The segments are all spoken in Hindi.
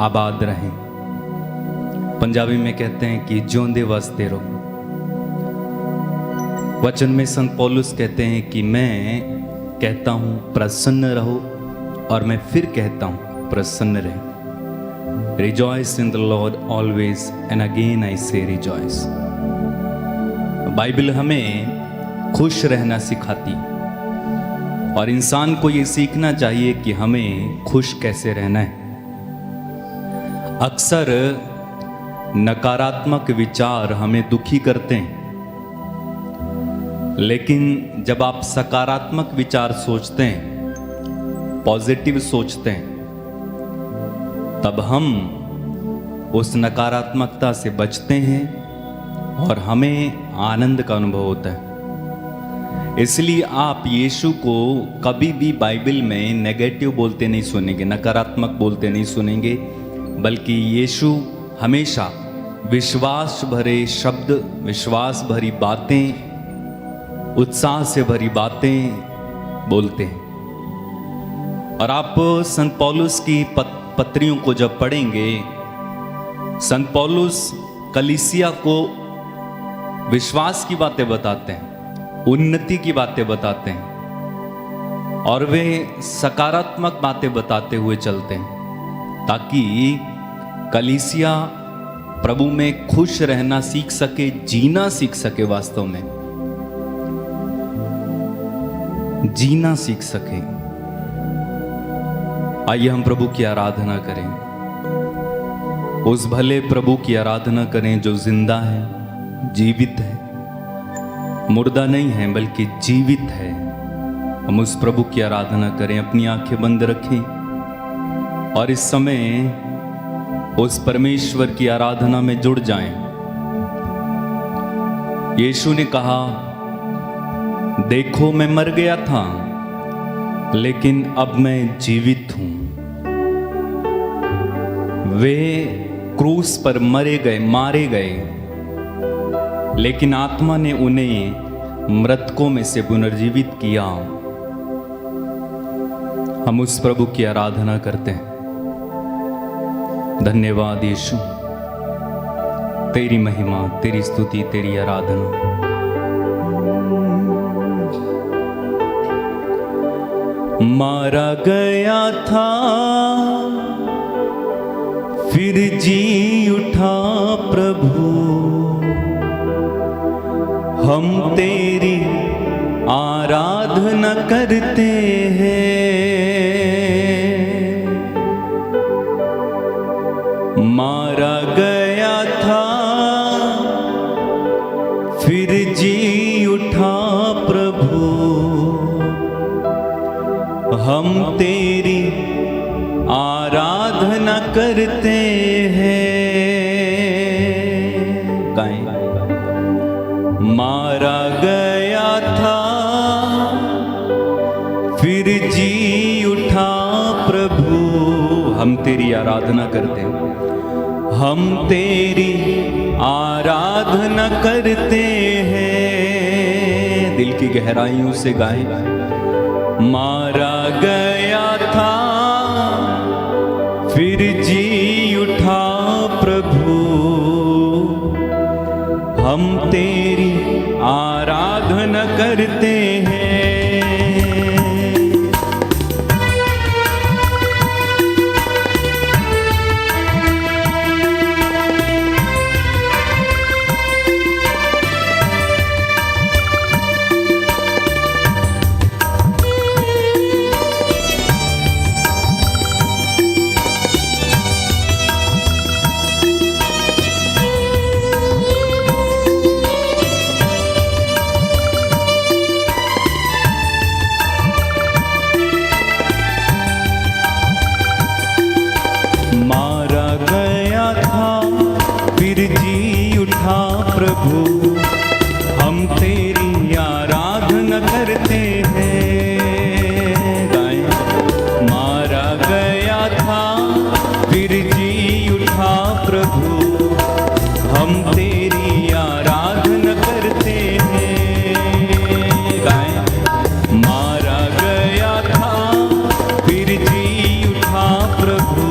आबाद रहें। पंजाबी में कहते हैं कि ज्योंदे वसते रहो। वचन में संत पौलुस कहते हैं कि मैं कहता हूं प्रसन्न रहो, और मैं फिर कहता हूं प्रसन्न रहे। Rejoice in the Lord always, and again I से रिजॉइस। बाइबल हमें खुश रहना सिखाती, और इंसान को ये सीखना चाहिए कि हमें खुश कैसे रहना है। अक्सर नकारात्मक विचार हमें दुखी करते हैं, लेकिन जब आप सकारात्मक विचार सोचते हैं, पॉजिटिव सोचते हैं, तब हम उस नकारात्मकता से बचते हैं और हमें आनंद का अनुभव होता है। इसलिए आप यीशु को कभी भी बाइबल में नेगेटिव बोलते नहीं सुनेंगे, नकारात्मक बोलते नहीं सुनेंगे, बल्कि यीशु हमेशा विश्वास भरे शब्द, विश्वास भरी बातें, उत्साह से भरी बातें बोलते हैं। और आप संत पौलुस की पत्रियों को जब पढ़ेंगे, संत पौलुस कलीसिया को विश्वास की बातें बताते हैं, उन्नति की बातें बताते हैं, और वे सकारात्मक बातें बताते हुए चलते हैं, ताकि कलीसिया प्रभु में खुश रहना सीख सके, जीना सीख सके, वास्तव में जीना सीख सके। आइए हम प्रभु की आराधना करें, उस भले प्रभु की आराधना करें जो जिंदा है, जीवित है, मुर्दा नहीं है बल्कि जीवित है। हम उस प्रभु की आराधना करें, अपनी आंखें बंद रखें और इस समय उस परमेश्वर की आराधना में जुड़ जाएं। यीशु ने कहा, देखो मैं मर गया था, लेकिन अब मैं जीवित हूं। वे क्रूस पर मारे गए, लेकिन आत्मा ने उन्हें मृतकों में से पुनर्जीवित किया। हम उस प्रभु की आराधना करते हैं। धन्यवाद यीशु, तेरी महिमा, तेरी स्तुति, तेरी आराधना। मारा गया था फिर जी उठा प्रभु, हम तेरी आराधना करते हैं। मारा गया था फिर जी उठा प्रभु, हम तेरी आराधना करते हैं। गाएं। मारा गया था फिर जी उठा प्रभु, हम तेरी आराधना करते हैं, हम तेरी आराधना करते हैं। दिल की गहराइयों से गाएं। मारा गया था फिर जी उठा प्रभु, हम तेरी आराधना करते हैं। प्रभु, हम तेरी आराधना करते हैं। गाएं। मारा गया था फिर जी उठा प्रभु, हम तेरी आराधना करते हैं। गाएं। मारा गया था फिर जी उठा प्रभु,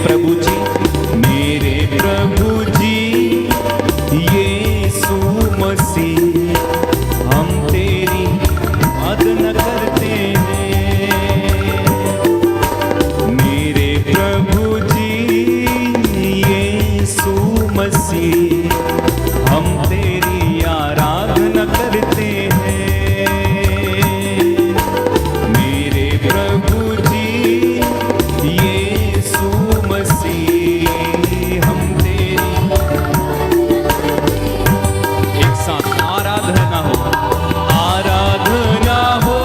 प्रभु जी, मेरे प्रभु जी यीशु मसीह, हम तेरी आराधना करते हैं। मेरे प्रभु जी यीशु मसीह, हम तेरी आराधना करते हैं। मेरे प्रभु जी यीशु मसीह, हम तेरी एक साथ आराधना हो, आराधना हो,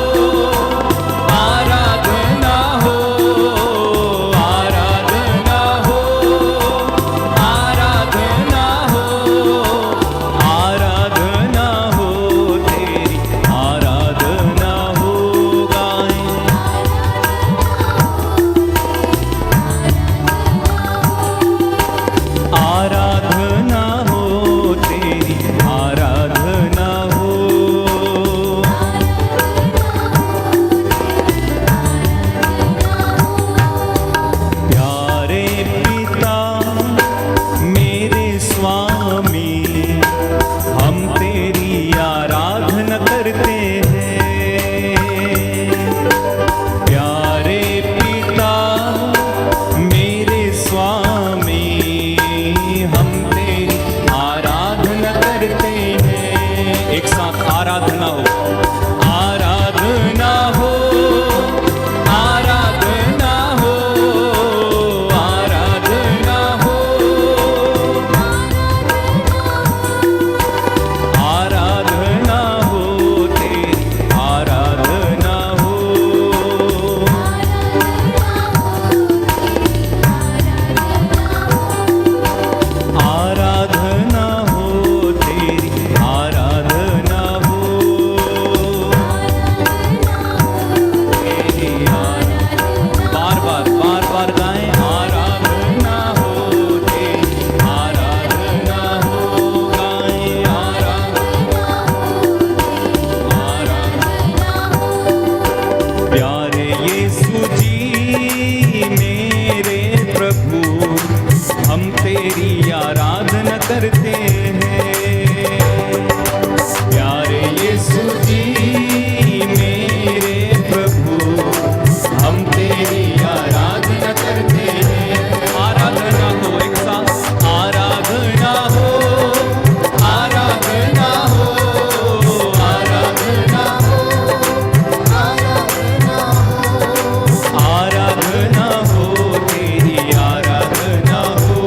आराधना हो, आराधना हो, आराधना हो, आराधना हो, तेरी आराधना हो गाएं। आराधना हो, तेरी आराधना हो। प्यारे पिता मेरे स्वामी, हम तेरी आराधना करते हैं। प्यारे पिता मेरे स्वामी, हम तेरी आराधना करते हैं। एक साथ आराधना हो, आराधना हो, आराधना हो, आराधना हो, आराधना हो, तेरी आराधना हो। आराधना हो, तेरी आराधना हो। तेरी बार बार गाएं। आराधना हो, तेरी आराधना हो गाएं। आराधना प्यारे यीशु जी मेरे प्रभु, हम तेरी आराधना करते हैं। प्यारे यीशु जी मेरे प्रभु, हम तेरी आराधना करते हैं। आराधना हो, एक साथ आराधना हो, आराधना हो, आराधना हो, आराधना हो, तेरी आराधना हो।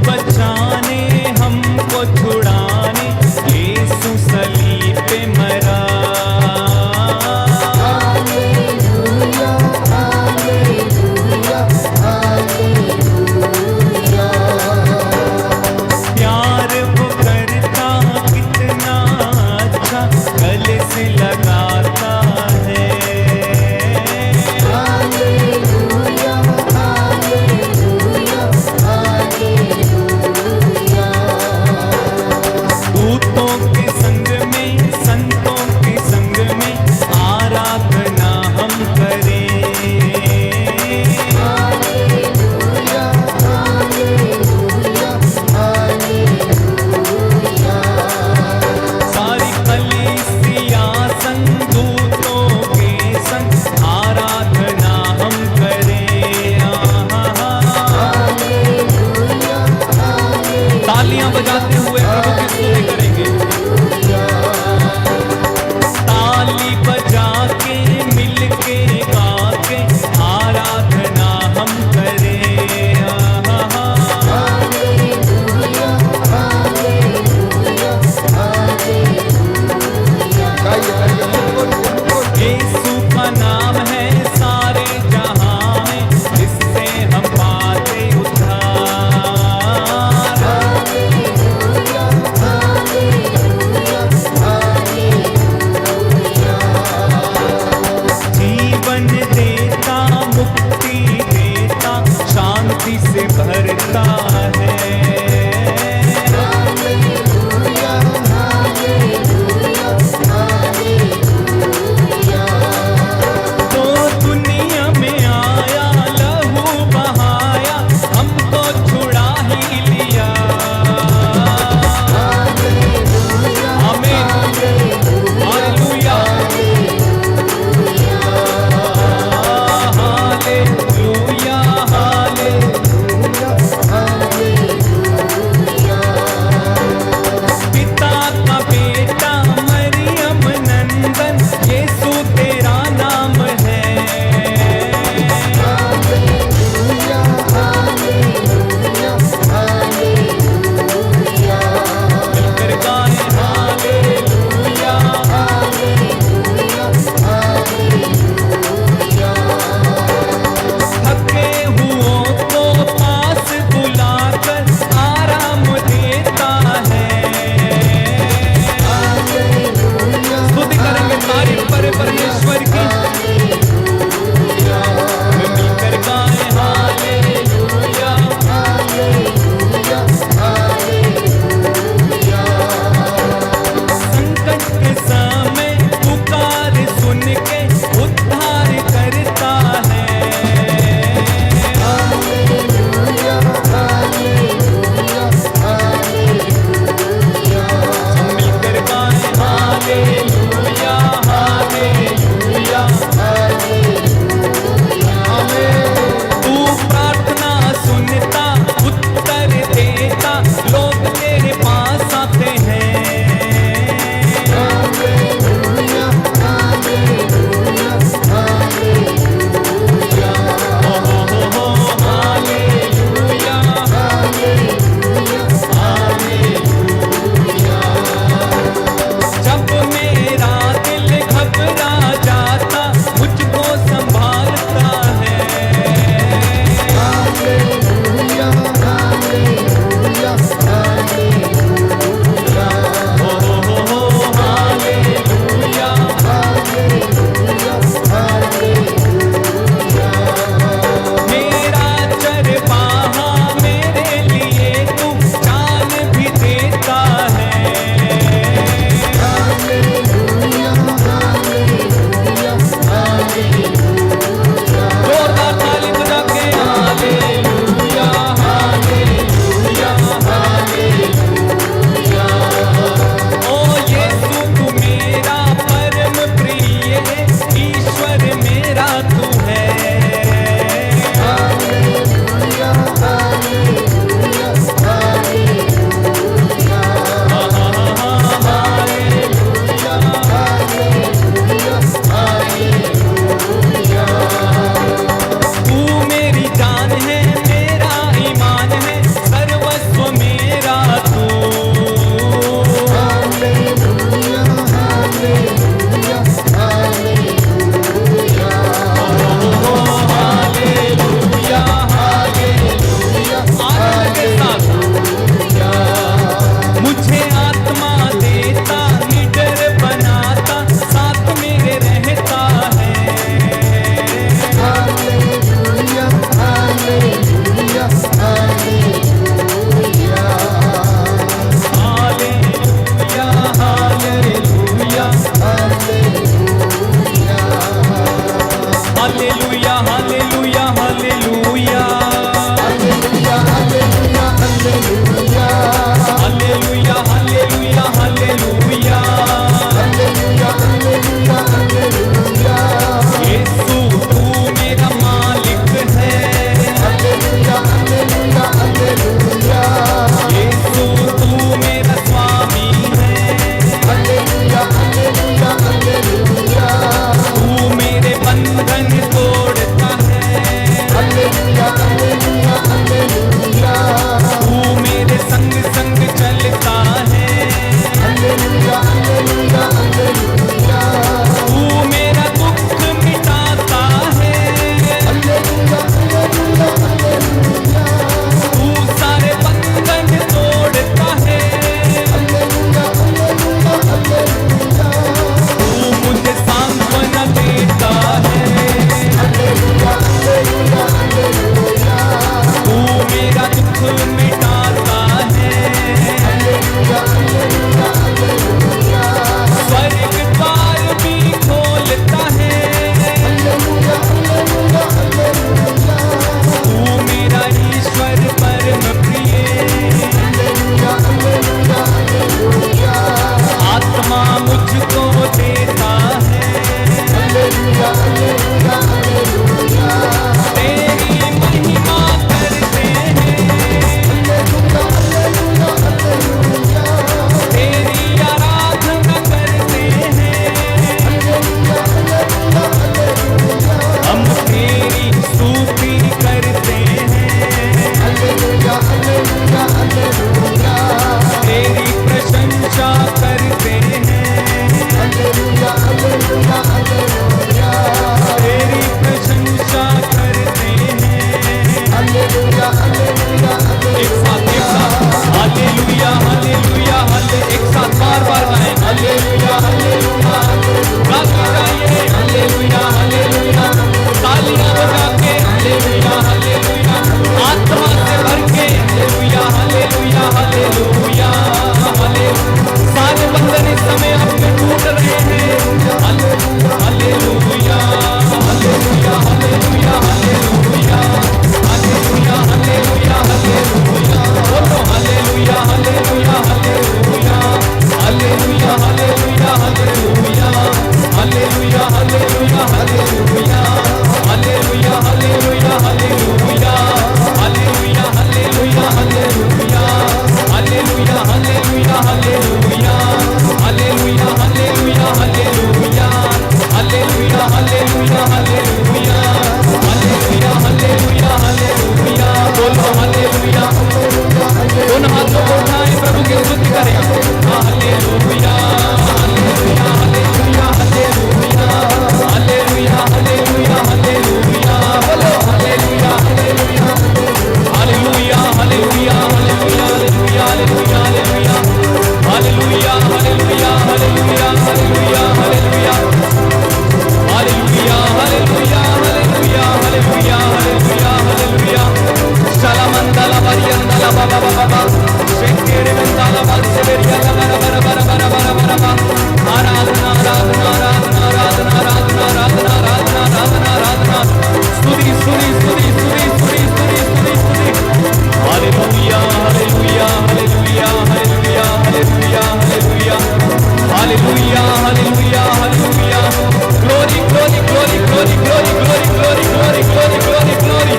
बचाने हमको छुड़ाने यीशु सलीब पे मरा। Hallelujah hallelujah hallelujah. प्यार वो करता कितना अच्छा गले से लगाता है। Hallelujah hallelujah hallelujah. दूतों के संग में संतों के संग में आराधना हम करें। Hallelujah hallelujah hallelujah. सारी कलीसिया संग दूतों के संग आराधना हम करें। Hallelujah hallelujah. तालियां बजाते हुए प्रभु की स्तुति करेंगे। ताली बजा के मिल के गा के आराधना हम करें। Hallelujah hallelujah hallelujah. यीशु का नाम है सारे जहां में, इससे हम पाते उद्धार। Hallelujah hallelujah hallelujah hallelujah hallelujah hallelujah hallelujah hallelujah hallelujah hallelujah hallelujah hallelujah hallelujah hallelujah बोलो हालेलुया दोनों हाथों को उठाएं प्रभु की स्तुति करें hallelujah hallelujah hallelujah hallelujah hallelujah hallelujah hallelujah बोलो hallelujah hallelujah hallelujah hallelujah hallelujah hallelujah hallelujah hallelujah hallelujah hallelujah hallelujah hallelujah hallelujah hallelujah hallelujah hallelujah hallelujah hallelujah शलामंदला बरियंदला बाबा बाबा शेकेरे मंदला बसेरिया bara bara bara bara bara bara आराधना आराधना आराधना आराधना आराधना आराधना आराधना आराधना आराधना स्तुति स्तुति स्तुति स्तुति स्तुति स्तुति स्तुति स्तुति hallelujah hallelujah hallelujah hallelujah hallelujah hallelujah hallelujah hallelujah hallelujah glory glory glory glory glory glory glory glory glory glory glory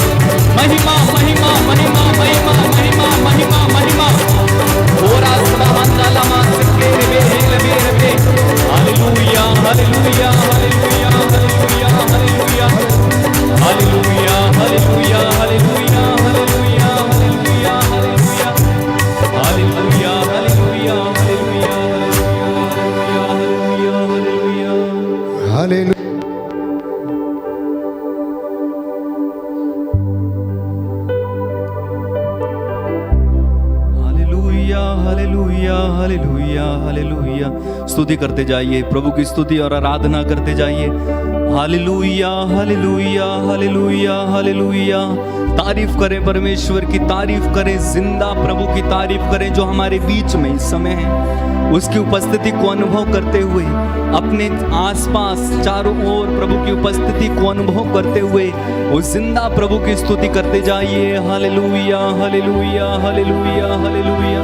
महिमा महिमा महिमा महिमा महिमा महिमा महिमा ओरा सुबहानल्लाह मासके रे रे रे hallelujah hallelujah hallelujah hallelujah hallelujah hallelujah hallelujah hallelujah hallelujah hallelujah hallelujah hallelujah hallelujah hallelujah hallelujah hallelujah hallelujah hallelujah स्तुति करते जाइए प्रभु की स्तुति और आराधना करते जाइए हालेलुया हालेलुया हालेलुया हालेलुया तारीफ करें परमेश्वर की तारीफ करें जिंदा प्रभु की तारीफ करें जो हमारे बीच में इस समय है उसकी उपस्थिति को अनुभव करते हुए अपने आसपास चारों ओर प्रभु की उपस्थिति को अनुभव करते हुए उस जिंदा प्रभु की स्तुति करते जाइए hallelujah hallelujah hallelujah hallelujah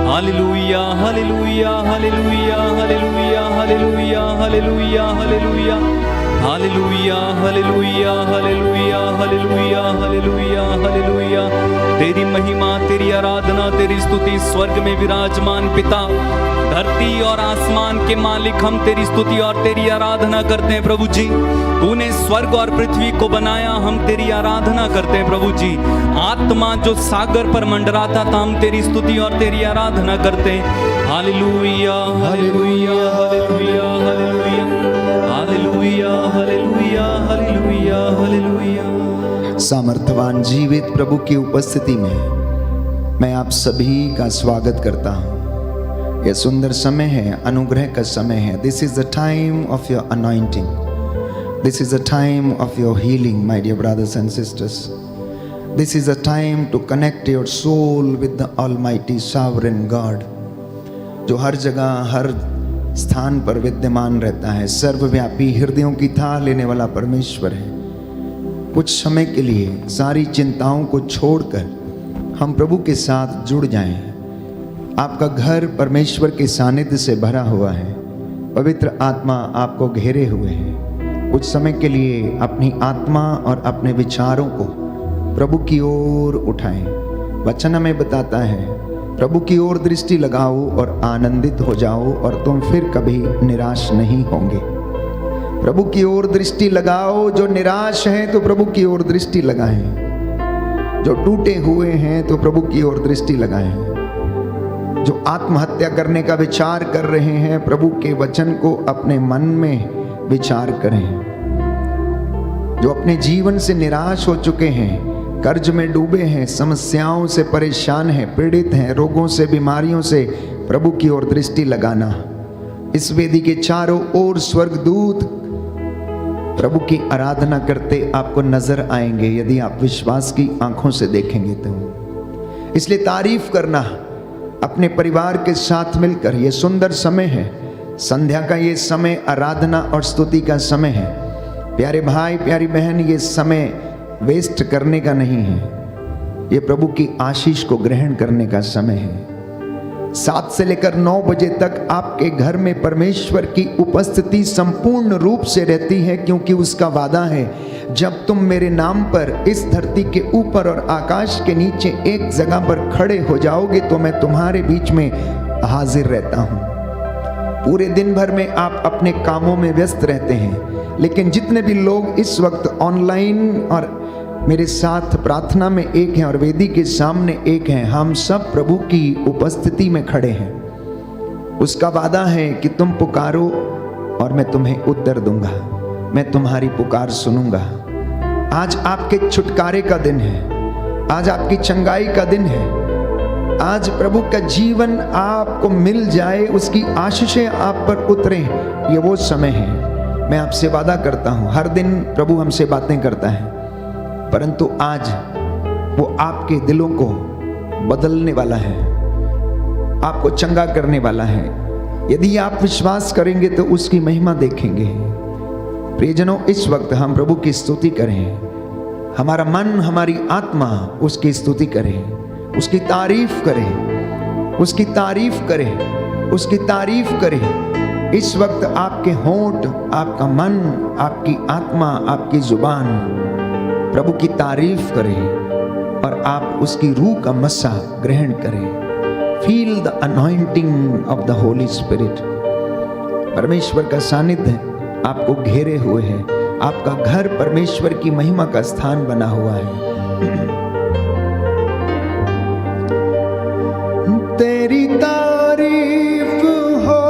hallelujah hallelujah hallelujah hallelujah hallelujah hallelujah hallelujah hallelujah hallelujah hallelujah hallelujah hallelujah hallelujah तेरी महिमा तेरी आराधना तेरी स्तुति स्वर्ग में विराजमान पिता धरती और आसमान के मालिक हम तेरी स्तुति और तेरी आराधना करते हैं प्रभु जी तूने स्वर्ग और पृथ्वी को बनाया हम तेरी आराधना करते हैं प्रभु जी आत्मा जो सागर पर मंडराता था हम तेरी स्तुति और तेरी आराधना करते हैं hallelujah hallelujah hallelujah hallelujah hallelujah hallelujah hallelujah सामर्थ्यवान जीवित प्रभु की उपस्थिति में मैं आप सभी का स्वागत करता हूँ यह सुंदर समय है अनुग्रह का समय है this is the time of your anointing this is the time of your healing my dear brothers and sisters this is the time to connect your soul with the almighty sovereign God जो हर जगह हर स्थान पर विद्यमान रहता है सर्वव्यापी हृदयों की थाह लेने वाला परमेश्वर है कुछ समय के लिए सारी चिंताओं को छोड़कर हम प्रभु के साथ जुड़ जाएं आपका घर परमेश्वर के सानिध्य से भरा हुआ है पवित्र आत्मा आपको घेरे हुए है कुछ समय के लिए अपनी आत्मा और अपने विचारों को प्रभु की ओर उठाएं वचन हमें बताता है प्रभु की ओर दृष्टि लगाओ और आनंदित हो जाओ और तुम फिर कभी निराश नहीं होंगे प्रभु की ओर दृष्टि लगाओ जो निराश हैं तो प्रभु की ओर दृष्टि लगाएं जो टूटे हुए हैं तो प्रभु की ओर दृष्टि लगाएं जो आत्महत्या करने का विचार कर रहे हैं प्रभु के वचन को अपने मन में विचार करें जो अपने जीवन से निराश हो चुके हैं कर्ज में डूबे हैं समस्याओं से परेशान हैं पीड़ित हैं रोगों से बीमारियों से प्रभु की ओर दृष्टि लगाना इस वेदी के चारों ओर स्वर्गदूत प्रभु की आराधना करते आपको नजर आएंगे यदि आप विश्वास की आंखों से देखेंगे तो इसलिए तारीफ करना अपने परिवार के साथ मिलकर यह सुंदर समय है संध्या का ये समय आराधना और स्तुति का समय है प्यारे भाई प्यारी बहन ये समय वेस्ट करने का नहीं है ये प्रभु की आशीष को ग्रहण करने का समय है 7 से लेकर 9 बजे तक आपके घर में परमेश्वर की उपस्थिति संपूर्ण रूप से रहती है, क्योंकि उसका वादा है, जब तुम मेरे नाम पर इस धरती के ऊपर और आकाश के नीचे एक जगह पर खड़े हो जाओगे तो मैं तुम्हारे बीच में हाजिर रहता हूं। पूरे दिन भर में आप अपने कामों में व्यस्त रहते हैं, लेकिन जितने भी लोग इस वक्त ऑनलाइन और मेरे साथ प्रार्थना में एक हैं और वेदी के सामने एक हैं, हम सब प्रभु की उपस्थिति में खड़े हैं। उसका वादा है कि तुम पुकारो और मैं तुम्हें उत्तर दूंगा, मैं तुम्हारी पुकार सुनूंगा। आज आपके छुटकारे का दिन है, आज आपकी चंगाई का दिन है, आज प्रभु का जीवन आपको मिल जाए, उसकी आशीषें आप पर उतरे, ये वो समय है। मैं आपसे वादा करता हूं, हर दिन प्रभु हमसे बातें करता है, परंतु आज वो आपके दिलों को बदलने वाला है, आपको चंगा करने वाला है। यदि आप विश्वास करेंगे तो उसकी महिमा देखेंगे। प्रियजनों, इस वक्त हम प्रभु की स्तुति करें, हमारा मन हमारी आत्मा उसकी स्तुति करे, उसकी तारीफ करे, उसकी तारीफ करे, उसकी तारीफ करे। इस वक्त आपके होंठ, आपका मन, आपकी आत्मा, आपकी जुबान प्रभु की तारीफ करें और आप उसकी रूह का मसा ग्रहण करें। Feel the anointing of the Holi spirit. परमेश्वर का सानिध्य आपको घेरे हुए है, आपका घर परमेश्वर की महिमा का स्थान बना हुआ है। तेरी तारीफ हो,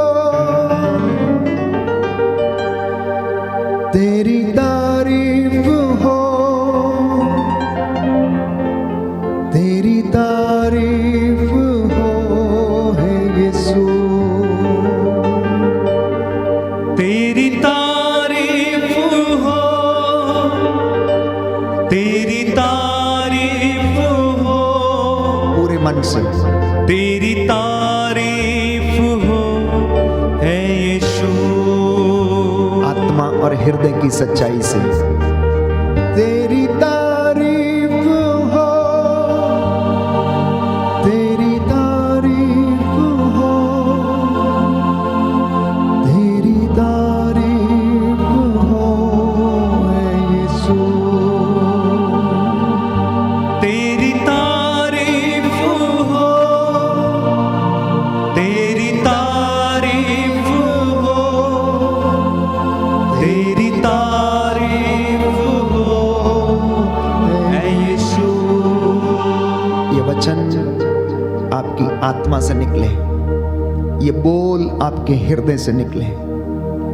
तेरी तारीफ हो, तेरी तारीफ हो है यीशु। तेरी तारीफ हो, तेरी तारीफ हो, पूरे मन से तेरी तारीफ हो है यीशु। आत्मा और हृदय की सच्चाई से तेरी तारीफ हो, तेरी तारीफ हो, तेरी तारीफ हो है यीशु। तेरी तारीफ हो, तेरी तारीफ हो, तेरी तारीफ हो है यीशु। ये वचन आपकी आत्मा से निकले, ये बोल आपके हृदय से निकले,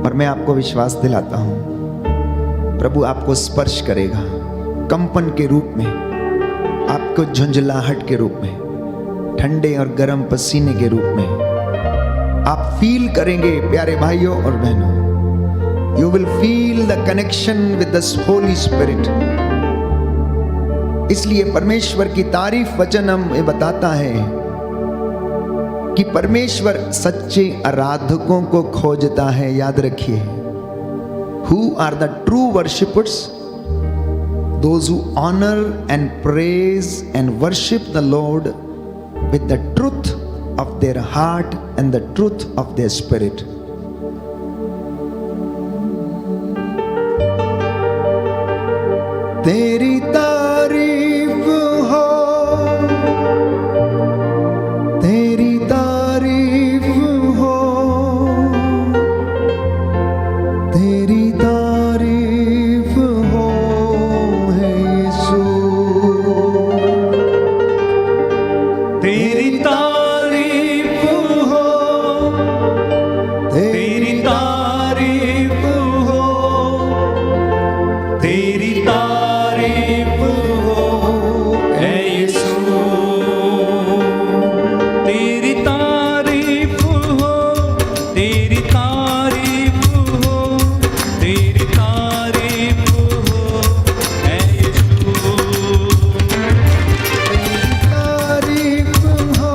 और मैं आपको विश्वास दिलाता हूं प्रभु आपको स्पर्श करेगा कंपन के रूप में, आपको झुंझलाहट के रूप में, ठंडे और गर्म पसीने के रूप में आप फील करेंगे। प्यारे भाइयों और बहनों, you will feel the connection with the Holi spirit. इसलिए परमेश्वर की तारीफ वचन हमें बताता है कि परमेश्वर सच्चे आराधकों को खोजता है। याद रखिए, who are the true worshippers? Those who honor and praise and worship the Lord with the truth of their heart and the truth of their spirit. तेरी तारीफ हो, तेरी तारीफ हो, तेरी तारीफ हो है यीशु। तेरी तारीफ हो, तेरी तारीफ हो, तेरी तारीफ हो है यीशु। तेरी तारीफ हो, तेरी तारीफ हो, तेरी तारीफ हो है यीशु। तारीफ हो,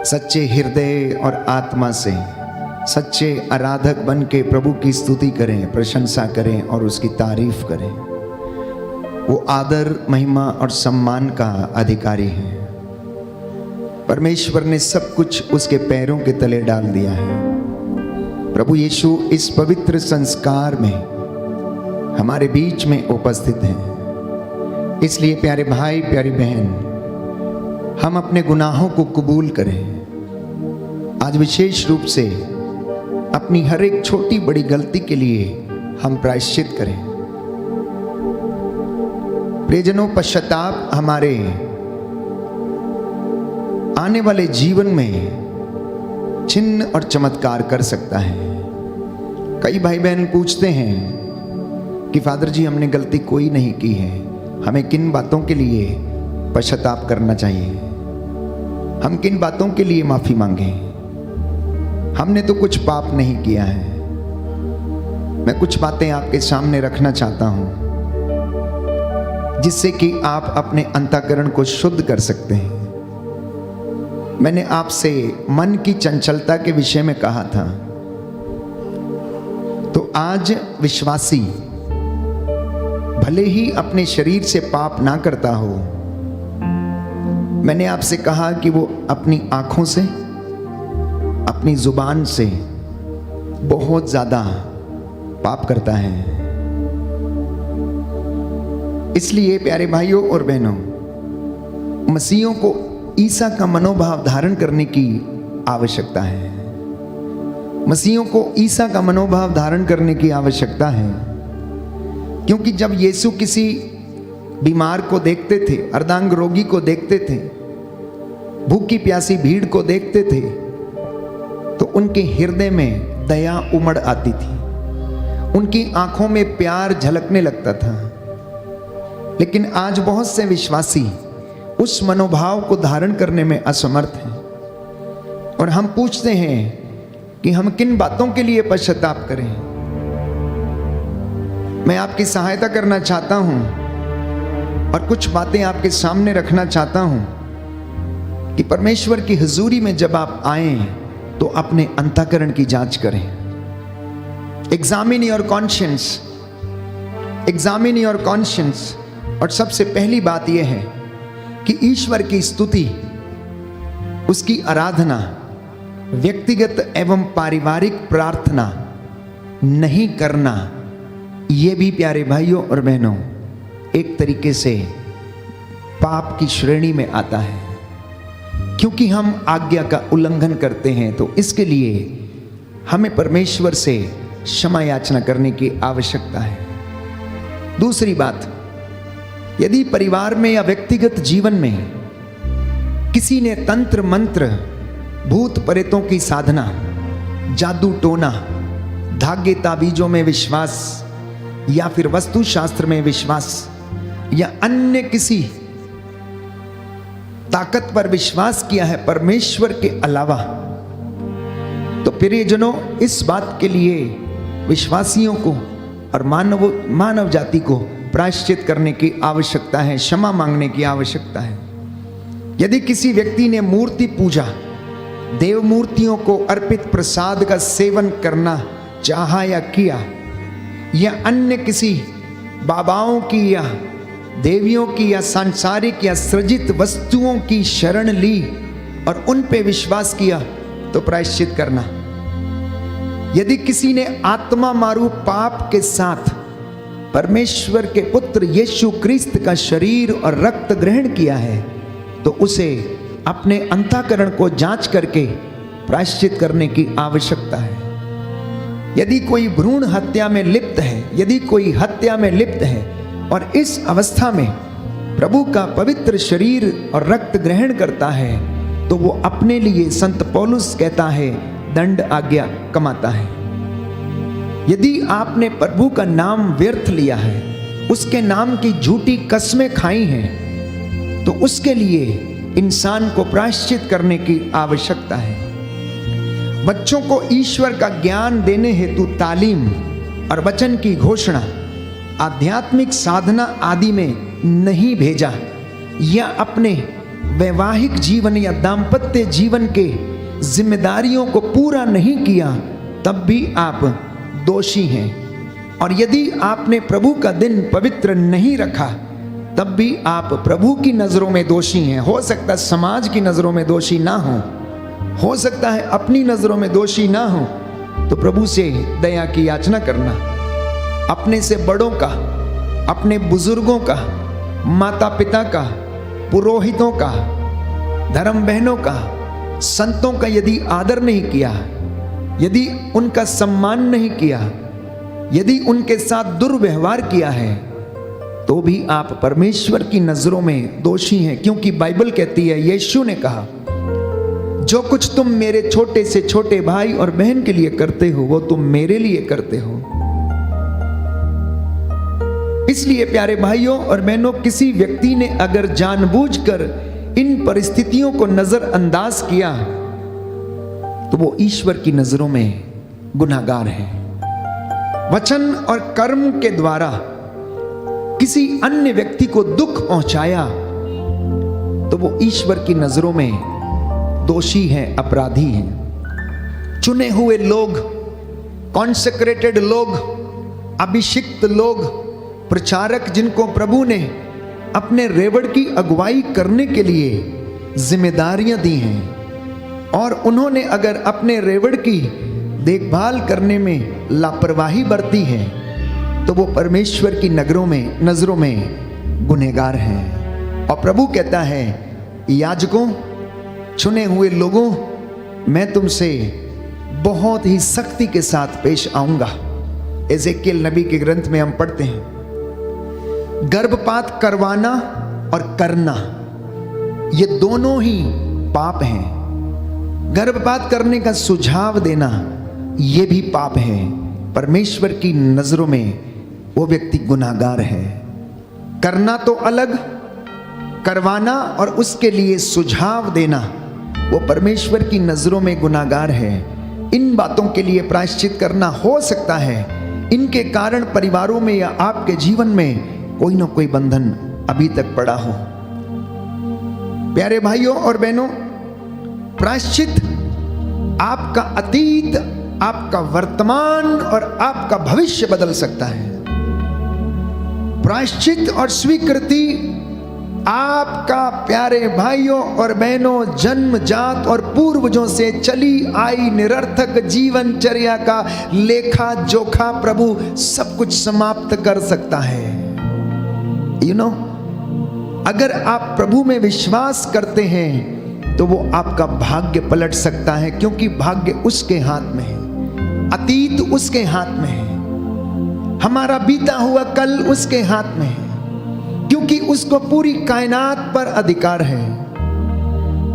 सच्चे हृदय और आत्मा से सच्चे आराधक बन के प्रभु की स्तुति करें, प्रशंसा करें और उसकी तारीफ करें। वो आदर, महिमा और सम्मान का अधिकारी है। परमेश्वर ने सब कुछ उसके पैरों के तले डाल दिया है। प्रभु यीशु इस पवित्र संस्कार में हमारे बीच में उपस्थित हैं। इसलिए प्यारे भाई, प्यारी बहन, हम अपने गुनाहों को कबूल करें। आज विशेष रूप से अपनी हर एक छोटी बड़ी गलती के लिए हम प्रायश्चित करें। प्रियजनों, पश्चाताप हमारे आने वाले जीवन में चिन्ह और चमत्कार कर सकता है। कई भाई बहन पूछते हैं कि फादर जी, हमने गलती कोई नहीं की है, हमें किन बातों के लिए पश्चाताप करना चाहिए, हम किन बातों के लिए माफी मांगें? हमने तो कुछ पाप नहीं किया है। मैं कुछ बातें आपके सामने रखना चाहता हूं जिससे कि आप अपने अंतःकरण को शुद्ध कर सकते हैं। मैंने आपसे मन की चंचलता के विषय में कहा था, तो आज विश्वासी भले ही अपने शरीर से पाप ना करता हो, मैंने आपसे कहा कि वो अपनी आंखों से, अपनी जुबान से बहुत ज्यादा पाप करता है। इसलिए प्यारे भाइयों और बहनों, मसीहों को ईसा का मनोभाव धारण करने की आवश्यकता है। मसीहों को ईसा का मनोभाव धारण करने की आवश्यकता है, क्योंकि जब यीशु किसी बीमार को देखते थे, अर्धांग रोगी को देखते थे, भूखी प्यासी भीड़ को देखते थे, तो उनके हृदय में दया उमड़ आती थी, उनकी आंखों में प्यार झलकने लगता था। लेकिन आज बहुत से विश्वासी उस मनोभाव को धारण करने में असमर्थ हैं, और हम पूछते हैं कि हम किन बातों के लिए पश्चाताप करें। मैं आपकी सहायता करना चाहता हूं और कुछ बातें आपके सामने रखना चाहता हूं कि परमेश्वर की हुजूरी में जब आप आए तो अपने अंतःकरण की जांच करें। Examine your conscience, examine your conscience. और सबसे पहली बात यह है कि ईश्वर की स्तुति, उसकी आराधना, व्यक्तिगत एवं पारिवारिक प्रार्थना नहीं करना, यह भी प्यारे भाइयों और बहनों एक तरीके से पाप की श्रेणी में आता है, क्योंकि हम आज्ञा का उल्लंघन करते हैं। तो इसके लिए हमें परमेश्वर से क्षमा याचना करने की आवश्यकता है। दूसरी बात, यदि परिवार में या व्यक्तिगत जीवन में किसी ने तंत्र मंत्र, भूत प्रेतों की साधना, जादू टोना, धागे ताबीजों में विश्वास या फिर वस्तु शास्त्र में विश्वास या अन्य किसी ताकत पर विश्वास किया है परमेश्वर के अलावा, तो प्रियजनों, इस बात के लिए विश्वासियों को और मानव जाति को प्रायश्चित करने की आवश्यकता है, क्षमा मांगने की आवश्यकता है। यदि किसी व्यक्ति ने मूर्ति पूजा, देव मूर्तियों को अर्पित प्रसाद का सेवन करना चाहा या किया, या अन्य किसी बाबाओं की या देवियों की या सांसारिक या सृजित वस्तुओं की शरण ली और उन पे विश्वास किया, तो प्रायश्चित करना। यदि किसी ने आत्मा मारू पाप के साथ परमेश्वर के पुत्र यीशु क्रिस्त का शरीर और रक्त ग्रहण किया है, तो उसे अपने अंतःकरण को जांच करके प्रायश्चित करने की आवश्यकता है। यदि कोई भ्रूण हत्या में लिप्त है, यदि कोई हत्या में लिप्त है और इस अवस्था में प्रभु का पवित्र शरीर और रक्त ग्रहण करता है, तो वो अपने लिए, संत पौलुस कहता है, दंड आज्ञा कमाता है। यदि आपने प्रभु का नाम व्यर्थ लिया है, उसके नाम की झूठी कस्में खाई हैं, तो उसके लिए इंसान को प्रायश्चित करने की आवश्यकता है। बच्चों को ईश्वर का ज्ञान देने हेतु तालीम और वचन की घोषणा, आध्यात्मिक साधना आदि में नहीं भेजा, या अपने वैवाहिक जीवन या दाम्पत्य जीवन के जिम्मेदारियों को पूरा नहीं किया, तब भी आप दोषी हैं। और यदि आपने प्रभु का दिन पवित्र नहीं रखा, तब भी आप प्रभु की नजरों में दोषी हैं। हो सकता है समाज की नजरों में दोषी ना हो सकता है अपनी नजरों में दोषी ना हो, तो प्रभु से दया की याचना करना, अपने से बड़ों का, अपने बुजुर्गों का, माता पिता का, पुरोहितों का, धर्म बहनों का, संतों का यदि आदर नहीं किया, यदि उनका सम्मान नहीं किया, यदि उनके साथ दुर्व्यवहार किया है, तो भी आप परमेश्वर की नजरों में दोषी हैं। क्योंकि बाइबल कहती है, यीशु ने कहा, जो कुछ तुम मेरे छोटे से छोटे भाई और बहन के लिए करते हो, वो तुम मेरे लिए करते हो। इसलिए प्यारे भाइयों और बहनों, किसी व्यक्ति ने अगर जानबूझकर इन परिस्थितियों को नजरअंदाज किया, तो वो ईश्वर की नजरों में गुनाहगार है। वचन और कर्म के द्वारा किसी अन्य व्यक्ति को दुख पहुंचाया, तो वो ईश्वर की नजरों में दोषी हैं, अपराधी हैं। चुने हुए लोग, कॉन्सेक्रेटेड लोग, अभिषिक्त लोग, प्रचारक, जिनको प्रभु ने अपने रेवड़ की अगुवाई करने के लिए जिम्मेदारियां दी हैं, और उन्होंने अगर अपने रेवड़ की देखभाल करने में लापरवाही बरती है, तो वो परमेश्वर की नजरों में गुनहगार हैं। और प्रभु कहता है, याजकों, चुने हुए लोगों, मैं तुमसे बहुत ही सख्ती के साथ पेश आऊंगा। एजेकियल नबी के ग्रंथ में हम पढ़ते हैं, गर्भपात करवाना और करना, ये दोनों ही पाप हैं। गर्भपात करने का सुझाव देना, ये भी पाप है। परमेश्वर की नजरों में वो व्यक्ति गुनाहगार है। करना तो अलग, करवाना और उसके लिए सुझाव देना, वो परमेश्वर की नजरों में गुनाहगार है। इन बातों के लिए प्रायश्चित करना, हो सकता है इनके कारण परिवारों में या आपके जीवन में कोई ना कोई बंधन अभी तक पड़ा हो। प्यारे भाइयों और बहनों, प्रायश्चित आपका अतीत, आपका वर्तमान और आपका भविष्य बदल सकता है। प्रायश्चित और स्वीकृति आपका, प्यारे भाइयों और बहनों, जन्मजात और पूर्वजों से चली आई निरर्थक जीवनचर्या का लेखा जोखा प्रभु सब कुछ समाप्त कर सकता है। अगर आप प्रभु में विश्वास करते हैं, तो वो आपका भाग्य पलट सकता है, क्योंकि भाग्य उसके हाथ में है, अतीत उसके हाथ में है, हमारा बीता हुआ कल उसके हाथ में है, क्योंकि उसको पूरी कायनात पर अधिकार है।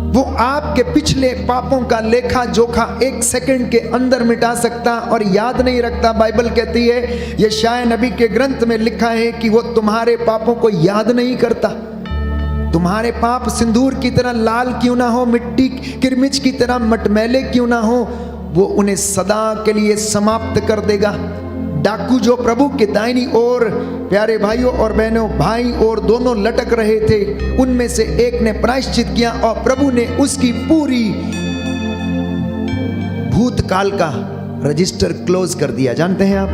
वो आपके पिछले पापों का लेखा जोखा एक सेकंड के अंदर मिटा सकता और याद नहीं रखता। बाइबल कहती है, यशायाह नबी के ग्रंथ में लिखा है कि वो तुम्हारे पापों को याद नहीं करता। तुम्हारे पाप सिंदूर की तरह लाल क्यों ना हो, मिट्टी किरमिच की तरह मटमैले क्यों ना हो, वो उन्हें सदा के लिए समाप्त कर देगा। डाकू जो प्रभु के दाहिनी ओर, प्यारे भाइयों और बहनों, भाई और दोनों लटक रहे थे, उनमें से एक ने प्रायश्चित किया और प्रभु ने उसकी पूरी भूतकाल का रजिस्टर क्लोज कर दिया। जानते हैं आप,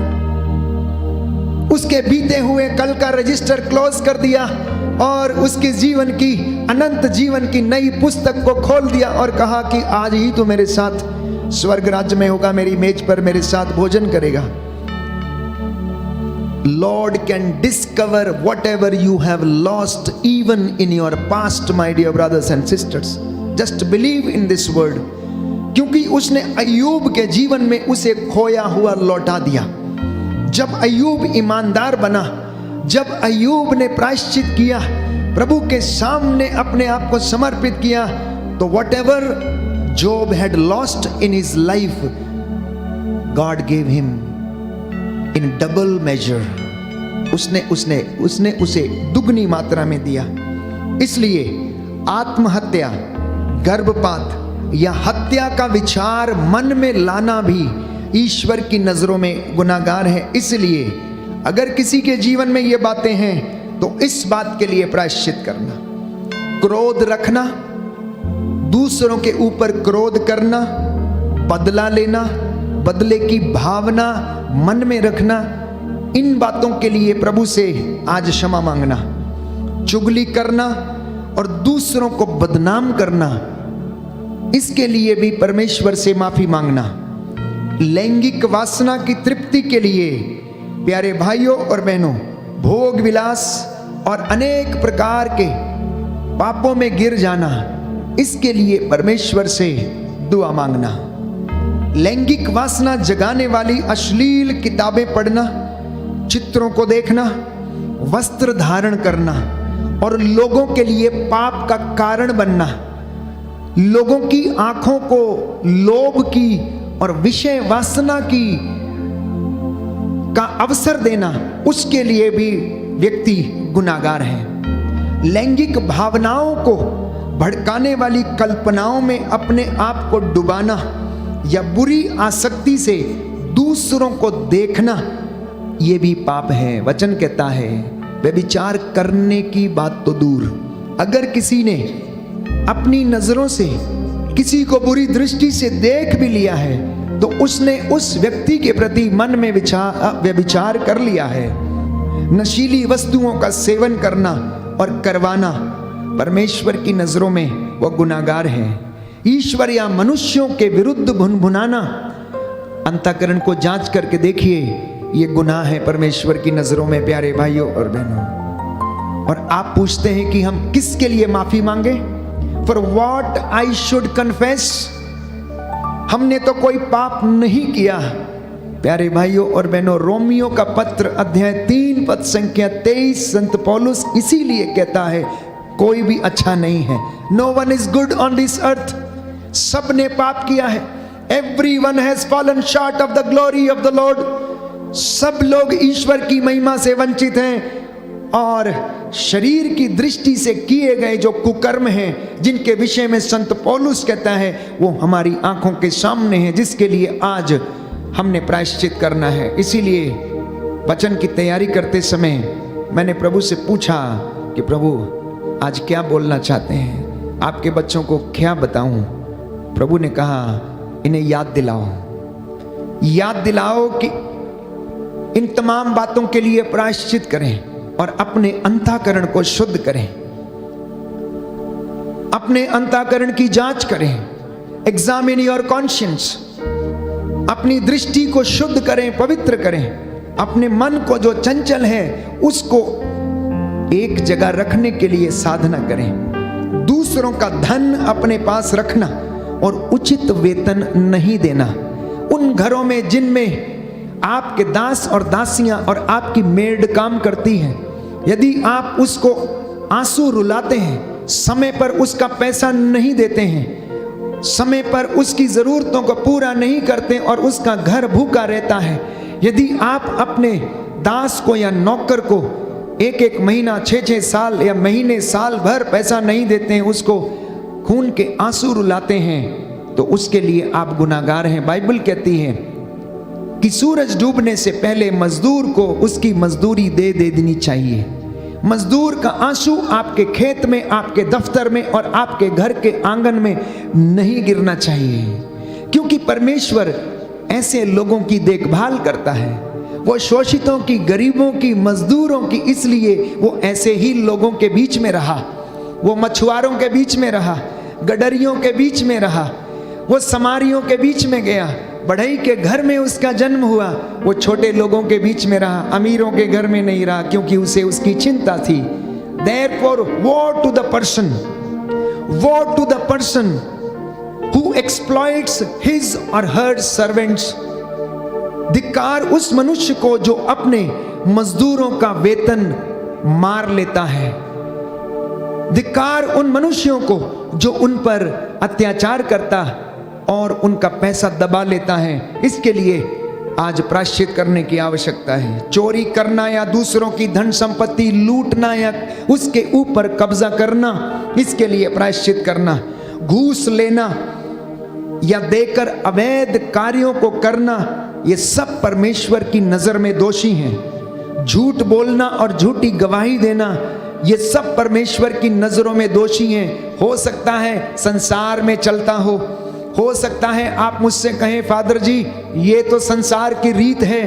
उसके बीते हुए कल का रजिस्टर क्लोज कर दिया और उसके जीवन की, अनंत जीवन की नई पुस्तक को खोल दिया और कहा कि आज ही तो मेरे साथ स्वर्ग राज्य में होगा, मेरी मेज पर मेरे साथ भोजन करेगा। Lord can discover whatever you have lost even in your past, my dear brothers and sisters. Just believe in this word. क्योंकि उसने अय्यूब के जीवन में उसे खोया हुआ लौटा दिया। जब अय्यूब ईमानदार बना, जब अय्यूब ने प्रायश्चित किया, प्रभु के सामने अपने आप को समर्पित किया, तो whatever Job had lost in his life, God gave him in double measure. उसने उसे दुगनी मात्रा में दिया। इसलिए आत्महत्या, गर्भपात या हत्या का विचार मन में लाना भी ईश्वर की नजरों में गुनाहगार है। इसलिए अगर किसी के जीवन में ये बातें हैं, तो इस बात के लिए प्रायश्चित करना। क्रोध रखना, दूसरों के ऊपर क्रोध करना, बदला लेना, बदले की भावना मन में रखना, इन बातों के लिए प्रभु से आज क्षमा मांगना। चुगली करना और दूसरों को बदनाम करना, इसके लिए भी परमेश्वर से माफी मांगना। लैंगिक वासना की तृप्ति के लिए प्यारे भाइयों और बहनों, भोग विलास और अनेक प्रकार के पापों में गिर जाना, इसके लिए परमेश्वर से दुआ मांगना। लैंगिक वासना जगाने वाली अश्लील किताबें पढ़ना, चित्रों को देखना, वस्त्र धारण करना और लोगों के लिए पाप का कारण बनना, लोगों की आंखों को लोभ की और विषय वासना की का अवसर देना, उसके लिए भी व्यक्ति गुनाहगार है। लैंगिक भावनाओं को भड़काने वाली कल्पनाओं में अपने आप को डुबाना या बुरी आसक्ति से दूसरों को देखना, ये भी पाप है। वचन कहता है व्यभिचार करने की बात तो दूर, अगर किसी ने अपनी नजरों से किसी को बुरी दृष्टि से देख भी लिया है तो उसने उस व्यक्ति के प्रति मन में व्यभिचार कर लिया है। नशीली वस्तुओं का सेवन करना और करवाना परमेश्वर की नजरों में वह गुनाहगार है। ईश्वर या मनुष्यों के विरुद्ध भुनभुनाना, अंतःकरण को जांच करके देखिए, ये गुनाह है परमेश्वर की नजरों में प्यारे भाइयों और बहनों। और आप पूछते हैं कि हम किसके लिए माफी मांगे? For what I should confess. हमने तो कोई पाप नहीं किया। प्यारे भाइयों और बहनों, रोमियो का पत्र अध्याय 3 पद संख्या 23 संत पौलुस इसीलिए कहता है कोई भी अच्छा नहीं है। No one is good on this earth. सब ने पाप किया है। Everyone has fallen short of the glory of the Lord. सब लोग ईश्वर की महिमा से वंचित हैं और शरीर की दृष्टि से किए गए जो कुकर्म हैं, जिनके विषय में संत पौलुस कहता है, वो हमारी आंखों के सामने है, जिसके लिए आज हमने प्रायश्चित करना है। इसीलिए वचन की तैयारी करते समय मैंने प्रभु से पूछा कि प्रभु आज क्या बोलना चाहते हैं, आपके बच्चों को क्या बताऊं? प्रभु ने कहा इन्हें याद दिलाओ कि इन तमाम बातों के लिए प्रायश्चित करें और अपने अंतःकरण को शुद्ध करें, अपने अंतःकरण की जांच करें। Examine your conscience. अपनी दृष्टि को शुद्ध करें, पवित्र करें। अपने मन को जो चंचल है उसको एक जगह रखने के लिए साधना करें। दूसरों का धन अपने पास रखना और उचित वेतन नहीं देना। उन घरों में जिनमें आपके दास और दासियां और आपकी मेड काम करती हैं, यदि आप उसको आंसू रुलाते हैं, समय पर उसका पैसा नहीं देते हैं, समय पर उसकी जरूरतों को पूरा नहीं करते और उसका घर भूखा रहता है, यदि आप अपने दास को या नौकर को एक महीना 6 साल या महीने साल भर पैसा नहीं देते हैं, उसको खून के आंसू रुलाते हैं, तो उसके लिए आप गुनाहगार हैं। बाइबल कहती है कि सूरज डूबने से पहले मजदूर को उसकी मजदूरी दे देनी चाहिए। मजदूर का आंसू आपके खेत में, आपके दफ्तर में और आपके घर के आंगन में नहीं गिरना चाहिए, क्योंकि परमेश्वर ऐसे लोगों की देखभाल करता है। वो शोषितों की, गरीबों की, मजदूरों की, इसलिए वो ऐसे ही लोगों के बीच में रहा। वो मछुआरों के बीच में रहा, गडरियों के बीच में रहा, वो समारियों के बीच में गया, बढ़ई के घर में उसका जन्म हुआ। वो छोटे लोगों के बीच में रहा, अमीरों के घर में नहीं रहा, क्योंकि उसे उसकी चिंता थी। Therefore, woe to the person who exploits his or her servants. धिक्कार उस मनुष्य को जो अपने मजदूरों का वेतन मार लेता है। धिक्कार उन मनुष्यों को जो उन पर अत्याचार करता और उनका पैसा दबा लेता है। इसके लिए आज प्रायश्चित करने की आवश्यकता है। चोरी करना या दूसरों की धन संपत्ति लूटना या उसके ऊपर कब्जा करना, इसके लिए प्रायश्चित करना। घूस लेना या देकर अवैध कार्यों को करना, ये सब परमेश्वर की नजर में दोषी हैं। झूठ बोलना और झूठी गवाही देना, ये सब परमेश्वर की नजरों में दोषी हैं। हो सकता है संसार में चलता हो सकता है आप मुझसे कहें फादर जी ये तो संसार की रीत है,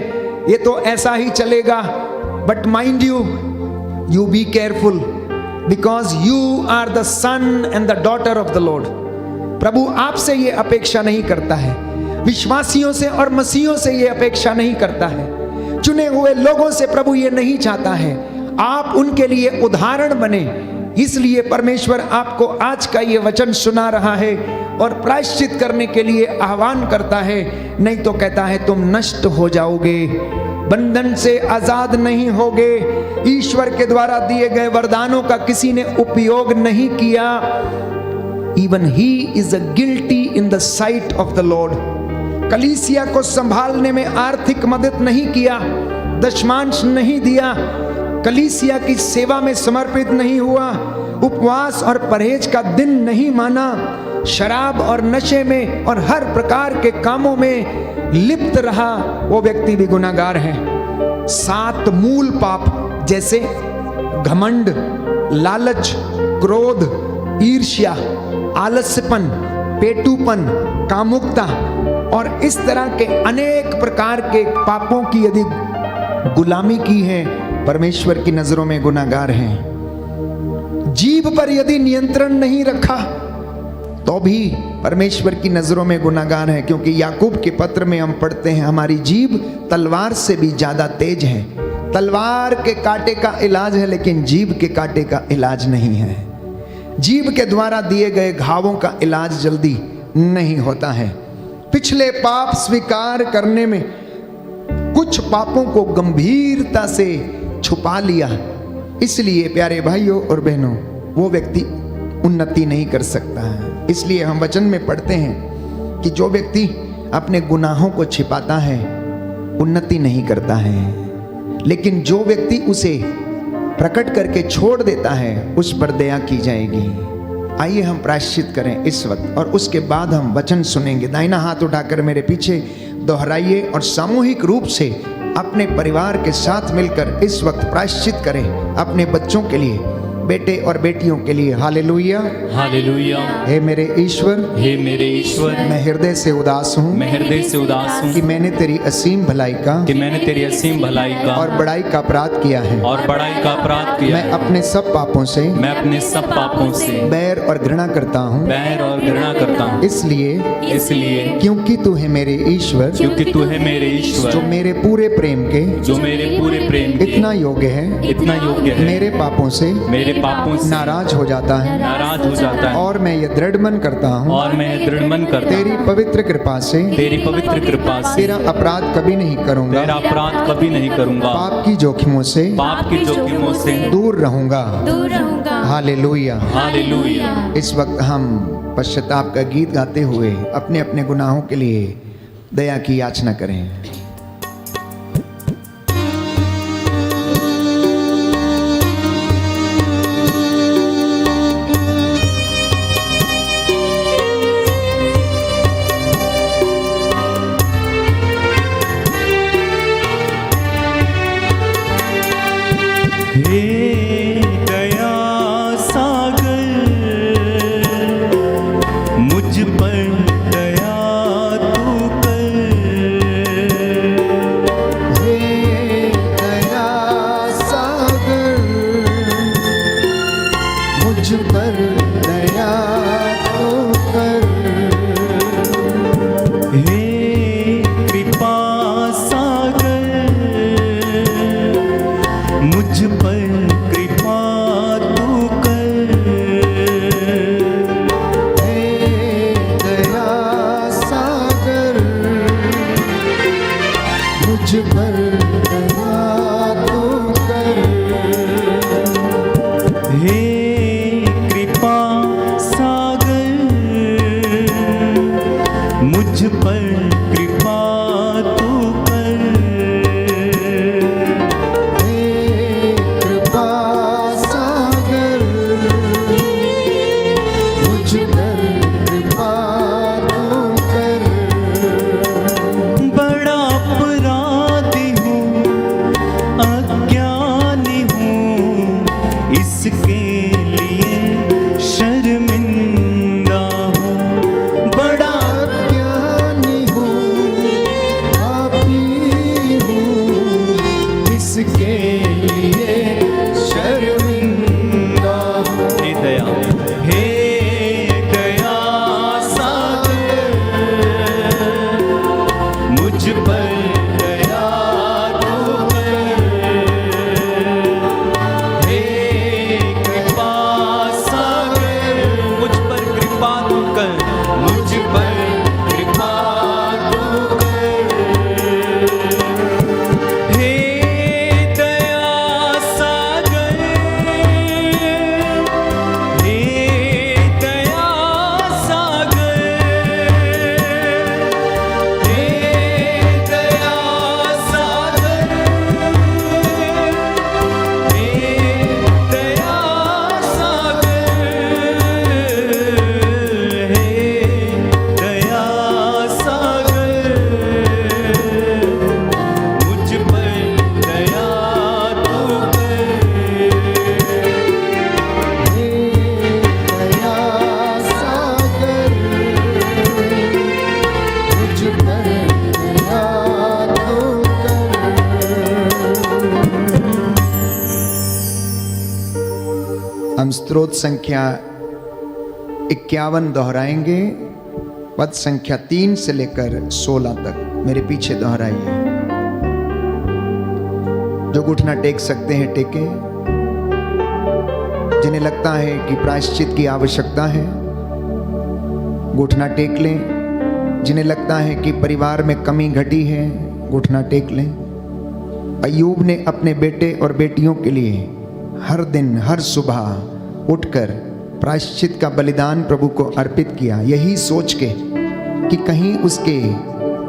ये तो ऐसा ही चलेगा। But mind you be careful because you are the son and the daughter of the lord. प्रभु आपसे ये अपेक्षा नहीं करता है, विश्वासियों से और मसीहों से ये अपेक्षा नहीं करता है, चुने हुए लोगों से प्रभु ये नहीं चाहता है आप उनके लिए उदाहरण बने। इसलिए परमेश्वर आपको आज का ये वचन सुना रहा है और प्रायश्चित करने के लिए आह्वान करता है, नहीं तो कहता है तुम नष्ट हो जाओगे, बंधन से आजाद नहीं होगे, ईश्वर के द्वारा दिए गए वरदानों का किसी ने उपयोग नहीं किया। Even he is a guilty in the sight of the Lord। कलीसिया को संभालने में आर्थिक मदद नहीं किया, दशमांश नहीं दिया, कलीसिया की सेवा में समर्पित नहीं हुआ, उपवास और परहेज का दिन नहीं माना, शराब और नशे में और हर प्रकार के कामों में लिप्त रहा, वो व्यक्ति भी गुनाहगार है। 7 मूल पाप जैसे घमंड, लालच, क्रोध, ईर्ष्या, आलस्यपन, पेटूपन, कामुकता और इस तरह के अनेक प्रकार के पापों की यदि गुलामी की है, परमेश्वर की नजरों में गुनाहगार हैं। जीभ पर यदि नियंत्रण नहीं रखा तो भी परमेश्वर की नजरों में गुनाहगार है, क्योंकि याकूब के पत्र में हम पढ़ते हैं हमारी जीभ तलवार से भी ज्यादा तेज है। तलवार के कांटे का इलाज है लेकिन जीभ के कांटे का इलाज नहीं है। जीभ के द्वारा दिए गए घावों का इलाज जल्दी नहीं होता है। पिछले पाप स्वीकार करने में कुछ पापों को गंभीरता से छुपा लिया, इसलिए प्यारे भाइयों और बहनों वो व्यक्ति उन्नति नहीं कर सकता है। इसलिए हम वचन में पढ़ते हैं कि जो व्यक्ति अपने गुनाहों को छिपाता है उन्नति नहीं करता है, लेकिन जो व्यक्ति उसे प्रकट करके छोड़ देता है उस पर दया की जाएगी। आइए हम प्रायश्चित करें इस वक्त और उसके बाद हम वचन सुनेंगे। दाहिना हाथ उठाकर मेरे पीछे दोहराइए और सामूहिक रूप से अपने परिवार के साथ मिलकर इस वक्त प्रायश्चित करें अपने बच्चों के लिए, बेटे और बेटियों के लिए। Hallelujah hallelujah. हे मेरे ईश्वर, हे मेरे ईश्वर, मैं हृदय से उदास हूँ मैं हृदय से उदास हूँ कि मैंने तेरी असीम भलाई का कि मैंने तेरी असीम भलाई का और बड़ाई का अपराध किया है। और बड़ाई का अपराध किया मैं है। अपने सब पापों से मैं अपने सब पापों से बैर और घृणा करता हूँ, बैर और घृणा करता हूँ। इसलिए क्योंकि तू है मेरे ईश्वर, क्योंकि तू है मेरे जो ईश्वर, मेरे पूरे प्रेम के जो मेरे पूरे प्रेम के इतना योग्य है, इतना योग्य है, मेरे पापों से मेरे पापों से नाराज हो जाता है नाराज हो जाता है। और मैं ये दृढ़ मन करता हूँ और मैं दृढ़ मन करता तेरी हूँ पवित्र कृपा से तेरी पवित्र कृपा से तेरा अपराध कभी नहीं करूंगा, तेरा अपराध कभी नहीं करूंगा, पाप की जोखिमों से पाप की जोखिमों से दूर रहूंगा। दूर रहूंगा। हालेलुया। हालेलुया। इस वक्त हम पश्चाताप का गीत गाते हुए अपने अपने गुनाहों के लिए दया की याचना करें। दया सागर मुझ पर दया तू कर, किसके लिए शर्मिंदा हूँ। बड़ा ज्ञानी हूँ, पापी हूँ, किसके लिए शर्मिंदा हूँ। हे दया, हे दया सागर, मुझ पर दया तू कर। हे कृपा सागर, मुझ पर कृपा तू कर, मुझ पर कृपा तू कर। हे दया सागर, हे दया सागर, हे दया सागर, हे दया सागर, हे दया सागर, मुझ पर दया तू कर। हे दया सागर, मुझ पर दया तू कर। हम स्तोत्र संख्या 51 दोहराएंगे, पद संख्या 3 से लेकर 16 तक मेरे पीछे दोहराइए। जो घुटना टेक सकते हैं टेकें, जिन्हें लगता है कि प्रायश्चित की आवश्यकता है घुटना टेक लें, जिन्हें लगता है कि परिवार में कमी घटी है घुटना टेक लें। अय्यूब ने अपने बेटे और बेटियों के लिए हर दिन हर सुबह उठकर प्रायश्चित का बलिदान प्रभु को अर्पित किया, यही सोच के कि कहीं उसके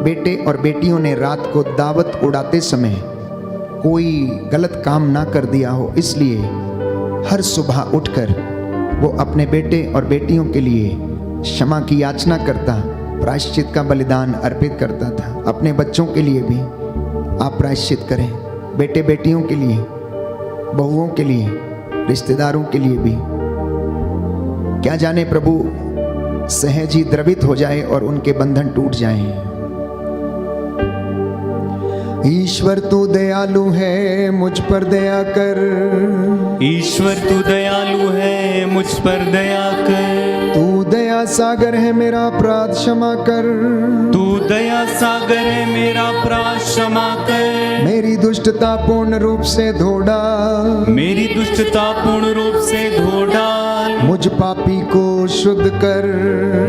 बेटे और बेटियों ने रात को दावत उड़ाते समय कोई गलत काम ना कर दिया हो। इसलिए हर सुबह उठकर वो अपने बेटे और बेटियों के लिए क्षमा की याचना करता, प्रायश्चित का बलिदान अर्पित करता था। अपने बच्चों के लिए भी आप प्रायश्चित करें, बेटे बेटियों के लिए, बहुओं के लिए, रिश्तेदारों के लिए भी। क्या जाने प्रभु सहज ही द्रवित हो जाए और उनके बंधन टूट जाएं। ईश्वर तू दयालु है, मुझ पर दया कर। ईश्वर तू दयालु है, मुझ पर दया कर। तू दया सागर है, मेरा अपराध क्षमा कर। तू दया सागर है, मेरा अपराध क्षमा कर। मेरी दुष्टता पूर्ण रूप से धो डाल, मेरी दुष्टता पूर्ण रूप से धो डाल। मुझ पापी को शुद्ध कर,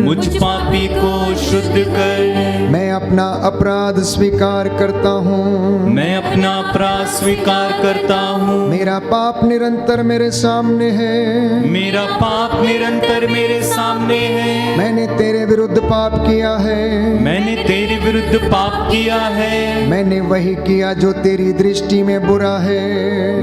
मुझ पापी को शुद्ध कर। मैं अपना अपराध स्वीकार करता हूँ, मैं अपना अपराध स्वीकार करता हूँ। मेरा पाप निरंतर मेरे सामने है, मेरा पाप निरंतर मेरे सामने है। मैंने तेरे विरुद्ध पाप किया है, मैंने तेरे विरुद्ध पाप किया है। मैंने वही किया जो तेरी दृष्टि में बुरा है,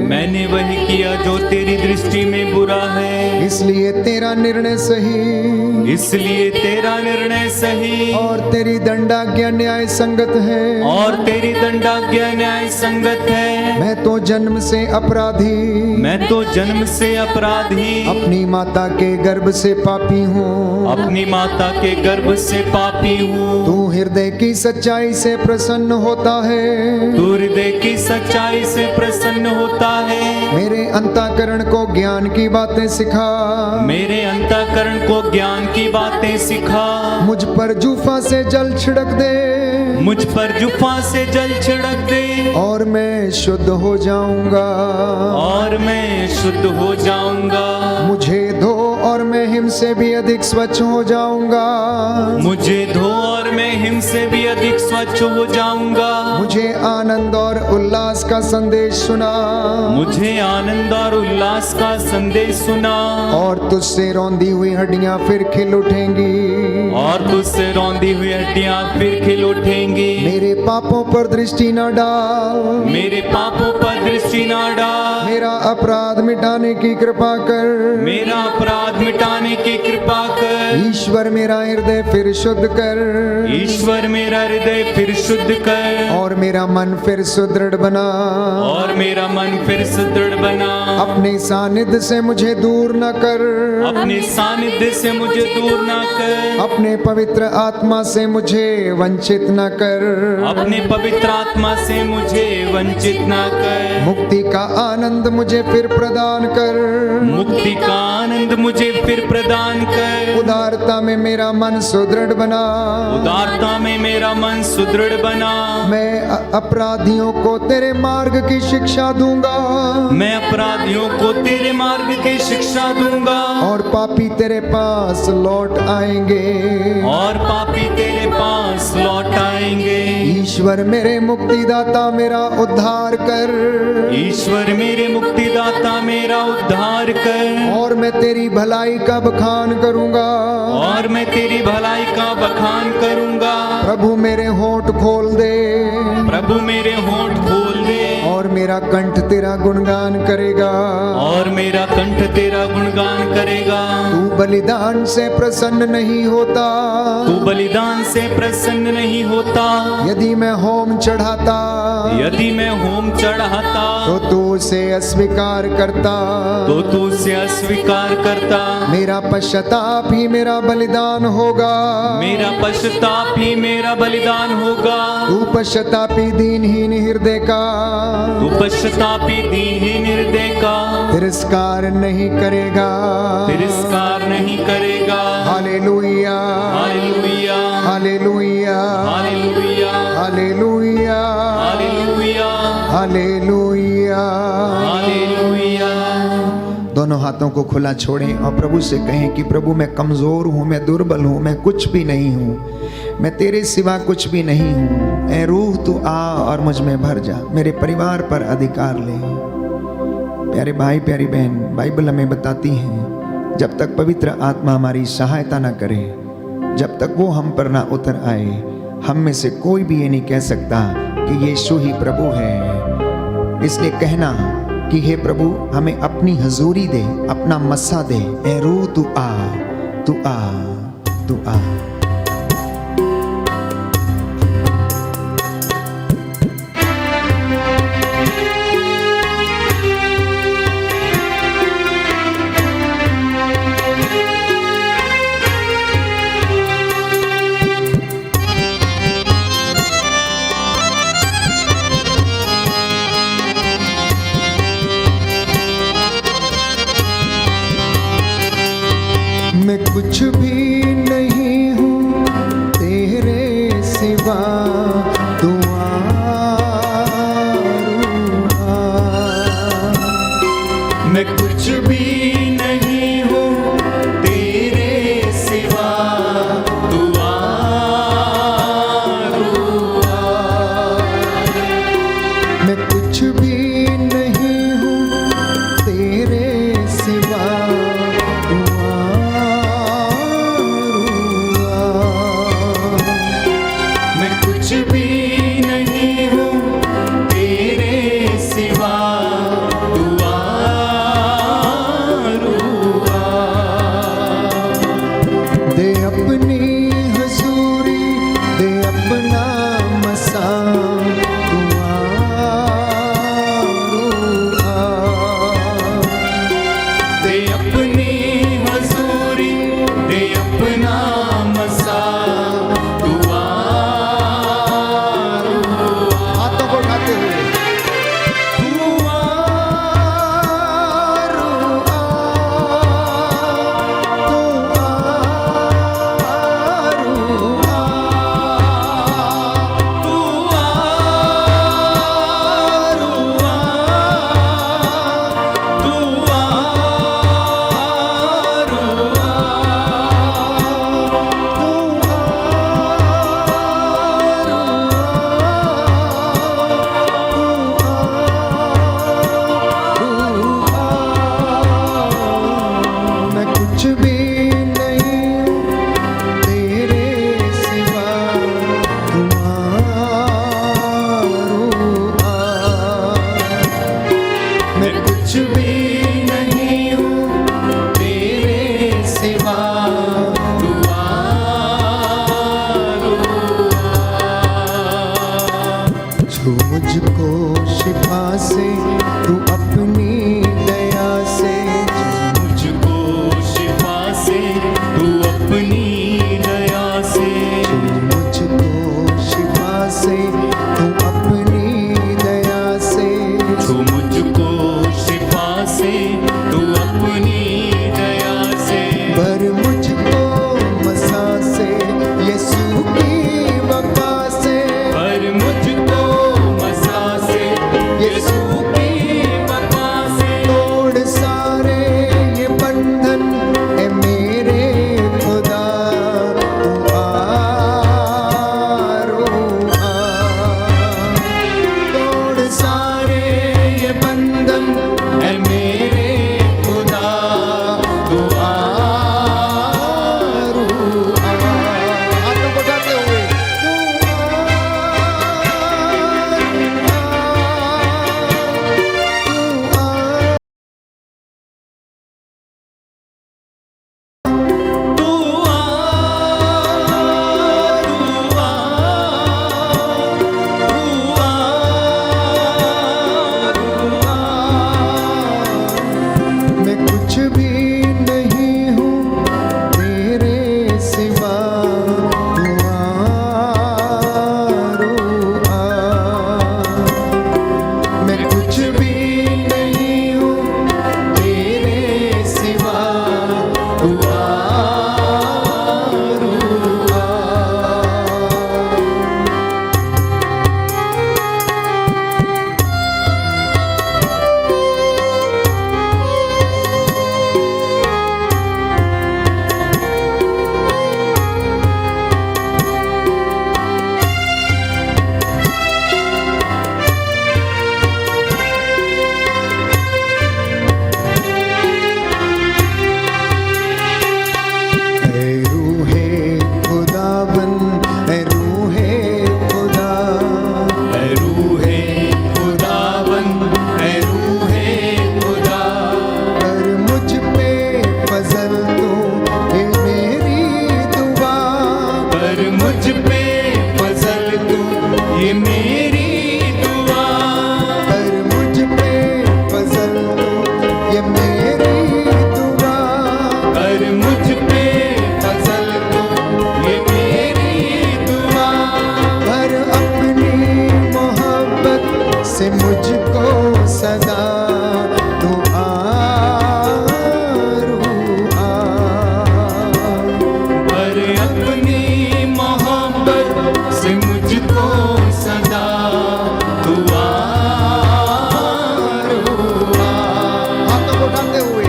मैंने वही किया जो तेरी दृष्टि में बुरा है। इसलिए तेरा निर्णय सही, इसलिए तेरा निर्णय सही और तेरी दंडाज्ञा न्याय संगत है, और तेरी दंडाज्ञा न्याय संगत है। मैं तो जन्म से अपराधी, मैं तो जन्म से अपराधी, अपनी माता के गर्भ से पापी हूँ, अपनी माता के गर्भ से पापी हूँ। तू हृदय की सच्चाई से प्रसन्न होता है, तू हृदय की सच्चाई से प्रसन्न होता है। मेरे अंतःकरण को ज्ञान की बातें सिखा, मेरे अंतःकरण को ज्ञान की बातें सिखा। मुझ पर जूफा से जल छिड़क दे, मुझ पर जुफा से जल छिड़क दे, और मैं शुद्ध हो जाऊंगा, और मैं शुद्ध हो जाऊंगा। मुझे धो और मैं हिम से भी अधिक स्वच्छ हो जाऊंगा, मुझे धो और मैं हिम से भी अधिक स्वच्छ हो जाऊंगा। मुझे आनंद और उल्लास का संदेश सुना, मुझे आनंद और उल्लास का संदेश सुना, और तुझसे रौंदी हुई हड्डियां फिर खिल उठेंगी, और तुझसे रौंदी हुई हड्डियां फिर खिल उठेंगी। मेरे पापों पर दृष्टि न डाल, मेरे पापों पर दृष्टि न डाल, मेरा अपराध मिटाने की कृपा कर, मेरा अपराध मिटाने की कृपा कर। ईश्वर मेरा हृदय फिर शुद्ध कर, ईश्वर मेरा हृदय फिर शुद्ध कर, और मेरा मन फिर सुदृढ़ बना, और मेरा मन फिर सुदृढ़ बना। अपने सानिध्य से मुझे दूर न कर, अपने सानिध्य से मुझे दूर ना कर, अपने पवित्र आत्मा से मुझे वंचित न कर, अपने पवित्र आत्मा से मुझे वंचित ना कर। मुक्ति का आनंद मुझे फिर प्रदान कर, मुक्ति का आनंद मुझे फिर प्रदान कर। उदारता में मेरा मन सुदृढ़ बना, उदारता में मेरा मन सुदृढ़ बना। मैं अपराधियों को तेरे मार्ग की शिक्षा दूंगा, मैं अपराधियों को तेरे मार्ग की शिक्षा दूंगा, और पापी तेरे पास लौट आएंगे, और पापी तेरे पास लौट आएंगे। ईश्वर मेरे मुक्तिदाता मेरा उद्धार कर, ईश्वर मेरे मुक्तिदाता मेरा उद्धार कर, और मैं तेरी भलाई का बखान करूंगा, और मैं तेरी भलाई का बखान करूंगा। प्रभु मेरे होंठ खोल दे, प्रभु मेरे होंठ खोल दे, और मेरा कंठ तेरा गुणगान करेगा, और मेरा कंठ तेरा गुणगान करेगा। तू बलिदान से प्रसन्न नहीं होता, तू बलिदान से प्रसन्न नहीं होता। यदि मैं होम चढ़ाता, यदि मैं होम चढ़ाता, तो तू उसे अस्वीकार करता, तो तू उसे अस्वीकार करता। मेरा पश्चाताप ही मेरा बलिदान होगा, मेरा पश्चाताप ही मेरा बलिदान होगा। तू पश्चातापी दीनहीन हृदय का, तू पश्चातापी दीनहीन हृदय का तिरस्कार नहीं करेगा, तिरस्कार नहीं करेगा। Hallelujah, hallelujah, hallelujah, hallelujah, hallelujah, hallelujah, hallelujah. Hallelujah. दोनों हाथों को खुला छोड़ें और प्रभु से कहें कि प्रभु मैं कमजोर हूँ, मैं दुर्बल हूँ, मैं कुछ भी नहीं हूँ, मैं तेरे सिवा कुछ भी नहीं हूँ। ऐ रूह तू आ और मुझ में भर जा, मेरे परिवार पर अधिकार ले। प्यारे भाई प्यारी बहन, बाइबल हमें बताती है जब तक पवित्र आत्मा हमारी सहायता ना करे, जब तक वो हम पर ना उतर आए, हम में से कोई भी ये नहीं कह सकता कि यीशु ही प्रभु है। इसलिए कहना कि हे प्रभु हमें अपनी हजूरी दे, अपना मस्सा दे। ए रूह तू आ, तू आ, तू आ। मैं कुछ भी नहीं हूँ तेरे सिवा, तू आ, रूह आ। मैं कुछ भी नहीं हूँ तेरे सिवा, तू आ, रूह आ। मैं कुछ भी नहीं हूँ तेरे सिवा, तू आ, रूह आ। मैं कुछ भी नहीं हूँ तेरे सिवा, तू आ, रूह भी नहीं हूँ तेरे सिवा, तू आ। मैं कुछ भी नहीं हूँ तेरे सिवा, तू आ। से मुझको सदा तू आ। पर अपनी मोहब्बत से मुझको सदा तू हाथों को उठाते हुए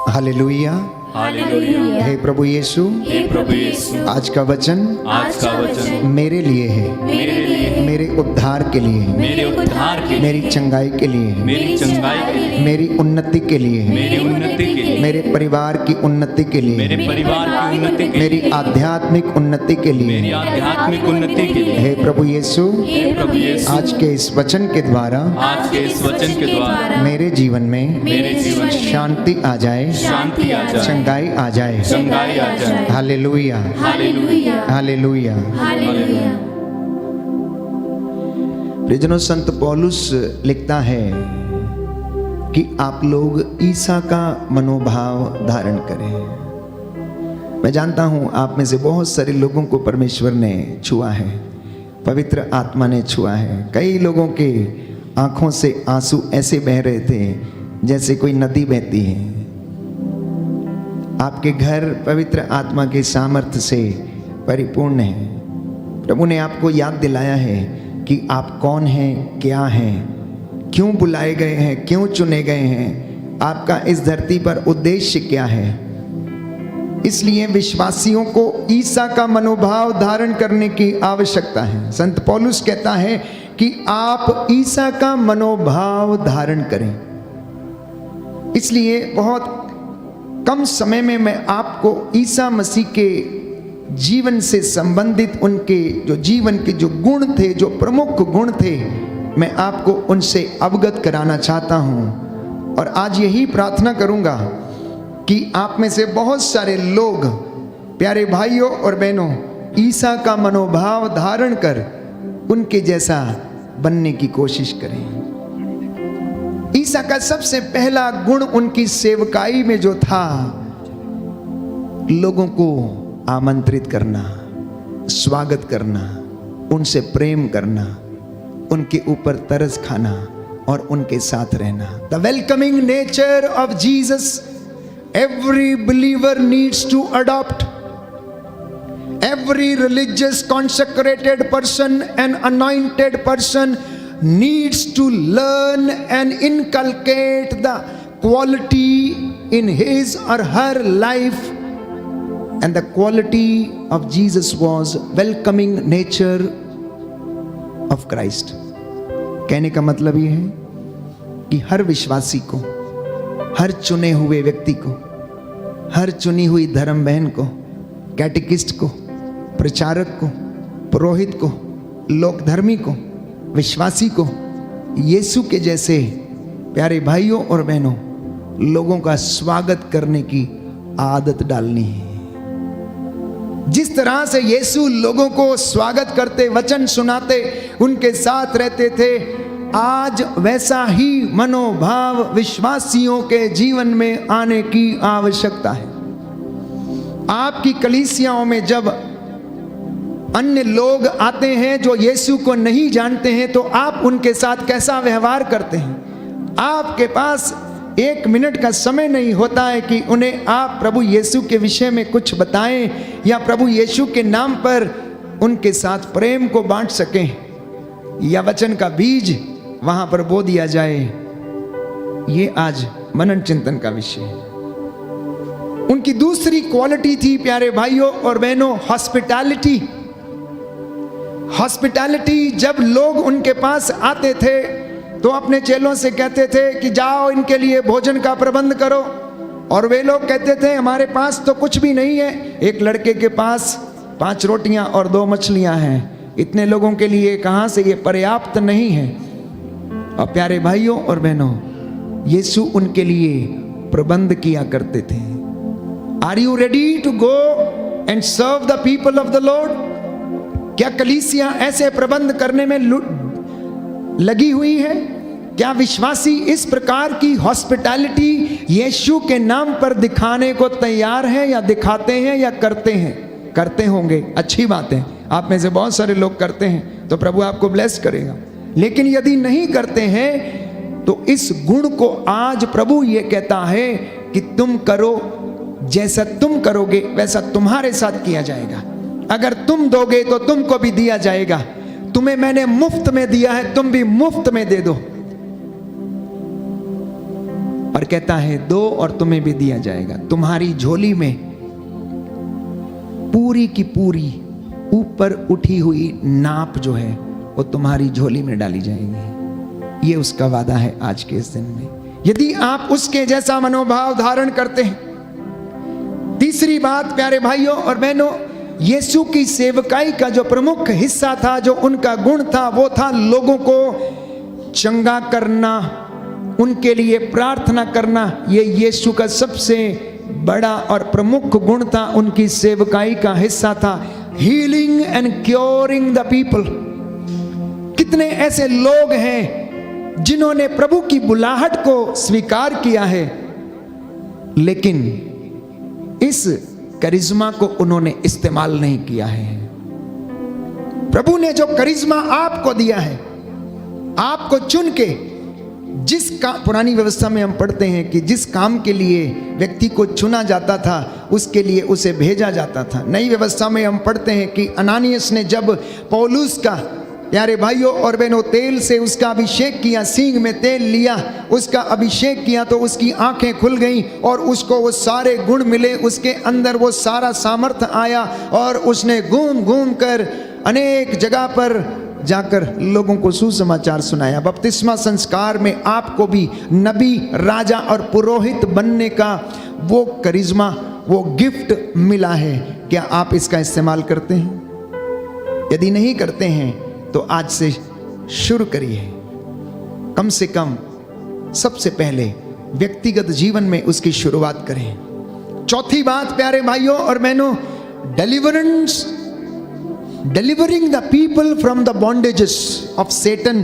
हालेलुया। हालेलुया। हे प्रभु यीशु, हे प्रभु यीशु, आज का वचन आज का वचन मेरे लिए है, मेरे लिए, मेरे उद्धार के लिए है, मेरे उद्धार के लिए, मेरी चंगाई के लिए है, मेरी चंगाई के लिए, मेरी उन्नति के लिए है, मेरी उन्नति के लिए, मेरे परिवार की उन्नति के लिए, मेरे परिवार की उन्नति के मेरी लिए, आध्यात्मिक उन्नति के मेरी लिए। आध्यात्मिक उन्नति के लिए। हे प्रभु यीशु, हे प्रभु यीशु, आज के इस वचन के द्वारा आज के इस वचन के द्वारा मेरे जीवन में मेरे जीवन में शांति आ जाए, शांति आ जाए, चंगाई आ जाए। चंगाई आ जाए। Hallelujah, hallelujah. हालेलुया। हालेलुया। प्रियजनों, संत पौलुस लिखता है कि आप लोग ईसा का मनोभाव धारण करें। मैं जानता हूं आप में से बहुत सारे लोगों को परमेश्वर ने छुआ है, पवित्र आत्मा ने छुआ है। कई लोगों के आंखों से आंसू ऐसे बह रहे थे जैसे कोई नदी बहती है। आपके घर पवित्र आत्मा के सामर्थ्य से परिपूर्ण है। प्रभु ने आपको याद दिलाया है कि आप कौन हैं, क्या हैं, क्यों बुलाए गए हैं, क्यों चुने गए हैं, आपका इस धरती पर उद्देश्य क्या है। इसलिए विश्वासियों को ईसा का मनोभाव धारण करने की आवश्यकता है। संत पौलुस कहता है कि आप ईसा का मनोभाव धारण करें। इसलिए बहुत कम समय में मैं आपको ईसा मसीह के जीवन से संबंधित उनके जो जीवन के जो गुण थे, जो प्रमुख गुण थे, मैं आपको उनसे अवगत कराना चाहता हूं। और आज यही प्रार्थना करूंगा कि आप में से बहुत सारे लोग, प्यारे भाइयों और बहनों, ईसा का मनोभाव धारण कर उनके जैसा बनने की कोशिश करें। ईसा का सबसे पहला गुण उनकी सेवकाई में जो था लोगों को आमंत्रित करना, स्वागत करना, उनसे प्रेम करना, उनके ऊपर तरस खाना और उनके साथ रहना। The welcoming nature of Jesus every believer needs to adopt. Every religious consecrated person and anointed person needs to learn and inculcate the quality in his or her life. And the quality of Jesus was welcoming nature of Christ. कहने का मतलब ये है कि हर विश्वासी को, हर चुने हुए व्यक्ति को, हर चुनी हुई धर्म बहन को, कैटेकिस्ट को, प्रचारक को, पुरोहित को, लोकधर्मी को, विश्वासी को यीशु के जैसे प्यारे भाइयों और बहनों लोगों का स्वागत करने की आदत डालनी है। जिस तरह से यीशु लोगों को स्वागत करते, वचन सुनाते, उनके साथ रहते थे, आज वैसा ही मनोभाव विश्वासियों के जीवन में आने की आवश्यकता है। आपकी कलीसियाओं में जब अन्य लोग आते हैं जो यीशु को नहीं जानते हैं तो आप उनके साथ कैसा व्यवहार करते हैं? आपके पास 1 मिनट का समय नहीं होता है कि उन्हें आप प्रभु यीशु के विषय में कुछ बताएं या प्रभु यीशु के नाम पर उनके साथ प्रेम को बांट सकें या वचन का बीज वहां पर बो दिया जाए। ये आज मनन चिंतन का विषय है। उनकी दूसरी क्वालिटी थी प्यारे भाइयों और बहनों, हॉस्पिटैलिटी। हॉस्पिटैलिटी, जब लोग उनके पास आते थे तो अपने चेलों से कहते थे कि जाओ इनके लिए भोजन का प्रबंध करो, और वे लोग कहते थे हमारे पास तो कुछ भी नहीं है, एक लड़के के पास 5 रोटियां और 2 मछलियां हैं, इतने लोगों के लिए कहां से ये पर्याप्त नहीं है। और प्यारे भाइयों और बहनों, यीशु उनके लिए प्रबंध किया करते थे। Are you ready to go and serve the people of the lord? क्या कलीसिया ऐसे प्रबंध करने में लगी हुई है? क्या विश्वासी इस प्रकार की हॉस्पिटैलिटी यीशु के नाम पर दिखाने को तैयार है, या दिखाते हैं या करते हैं? करते होंगे, अच्छी बात है। आप में से बहुत सारे लोग करते हैं तो प्रभु आपको ब्लेस करेगा। लेकिन यदि नहीं करते हैं तो इस गुण को आज प्रभु ये कहता है कि तुम करो, जैसा तुम करोगे वैसा तुम्हारे साथ किया जाएगा। अगर तुम दोगे तो तुमको भी दिया जाएगा। तुम्हें मैंने मुफ्त में दिया है, तुम भी मुफ्त में दे दो। और कहता है दो और तुम्हें भी दिया जाएगा। तुम्हारी झोली में पूरी की पूरी ऊपर उठी हुई नाप जो है वो तुम्हारी झोली में डाली जाएगी। ये उसका वादा है आज के इस दिन में, यदि आप उसके जैसा मनोभाव धारण करते हैं। तीसरी बात प्यारे भाइयों और बहनों, यीशु की सेवकाई का जो प्रमुख हिस्सा था, जो उनका गुण था, वो था लोगों को चंगा करना, उनके लिए प्रार्थना करना। ये यीशु का सबसे बड़ा और प्रमुख गुण था, उनकी सेवकाई का हिस्सा था। Healing and curing the people. कितने ऐसे लोग हैं जिन्होंने प्रभु की बुलाहट को स्वीकार किया है, लेकिन इस करिश्मा को उन्होंने इस्तेमाल नहीं किया है। प्रभु ने जो करिश्मा आपको दिया है, आपको चुन के जिस पुरानी व्यवस्था में हम पढ़ते हैं कि जिस काम के लिए व्यक्ति को चुना जाता था उसके लिए उसे भेजा जाता था। नई व्यवस्था में हम पढ़ते हैं कि अनानियस ने जब पौलुस का प्यारे भाइयों और बहनों तेल से उसका अभिषेक किया, सींग में तेल लिया, उसका अभिषेक किया, तो उसकी आंखें खुल गईं और उसको वो सारे गुण मिले, उसके अंदर वो सारा सामर्थ्य आया और उसने घूम घूम कर अनेक जगह पर जाकर लोगों को सुसमाचार सुनाया। बपतिस्मा संस्कार में आपको भी नबी, राजा और पुरोहित बनने का वो करिश्मा, वो गिफ्ट मिला है। क्या आप इसका इस्तेमाल करते हैं? यदि नहीं करते हैं तो आज से शुरू करिए। कम से कम सबसे पहले व्यक्तिगत जीवन में उसकी शुरुआत करें। चौथी बात प्यारे भाइयों और बहनों, deliverance, delivering the people from the bondages of Satan.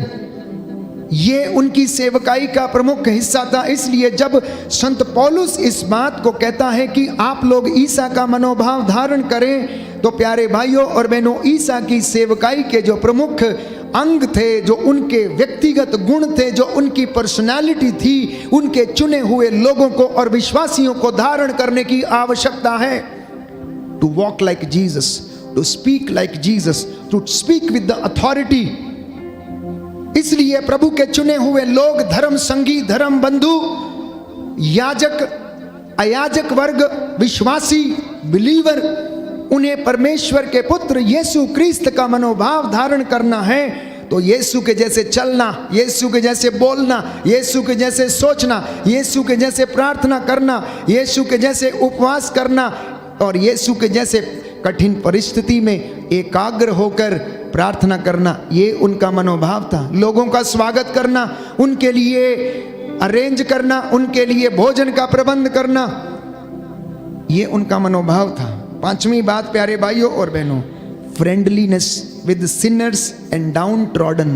ये उनकी सेवकाई का प्रमुख हिस्सा था। इसलिए जब संत पौलुस इस बात को कहता है कि आप लोग ईसा का मनोभाव धारण करें, तो प्यारे भाइयों और बहनों, ईसा की सेवकाई के जो प्रमुख अंग थे, जो उनके व्यक्तिगत गुण थे, जो उनकी पर्सनालिटी थी, उनके चुने हुए लोगों को और विश्वासियों को धारण करने की आवश्यकता है। To walk like Jesus, to speak like Jesus, to speak with the authority. इसलिए प्रभु के चुने हुए लोग, धर्म संगी, धर्म बंधु, याजक, अयाजक वर्ग, विश्वासी, बिलीवर, उन्हें परमेश्वर के पुत्र यीशु क्रिस्त का मनोभाव धारण करना है। तो यीशु के जैसे चलना, यीशु के जैसे बोलना, यीशु के जैसे सोचना, यीशु के जैसे प्रार्थना करना, यीशु के जैसे उपवास करना और यीशु के जैसे कठिन परिस्थिति में एकाग्र होकर प्रार्थना करना, ये उनका मनोभाव था। लोगों का स्वागत करना, उनके लिए अरेंज करना, उनके लिए भोजन का प्रबंध करना, ये उनका मनोभाव था। पांचवी बात प्यारे भाइयों और बहनों, friendliness with Sinners and down trodden.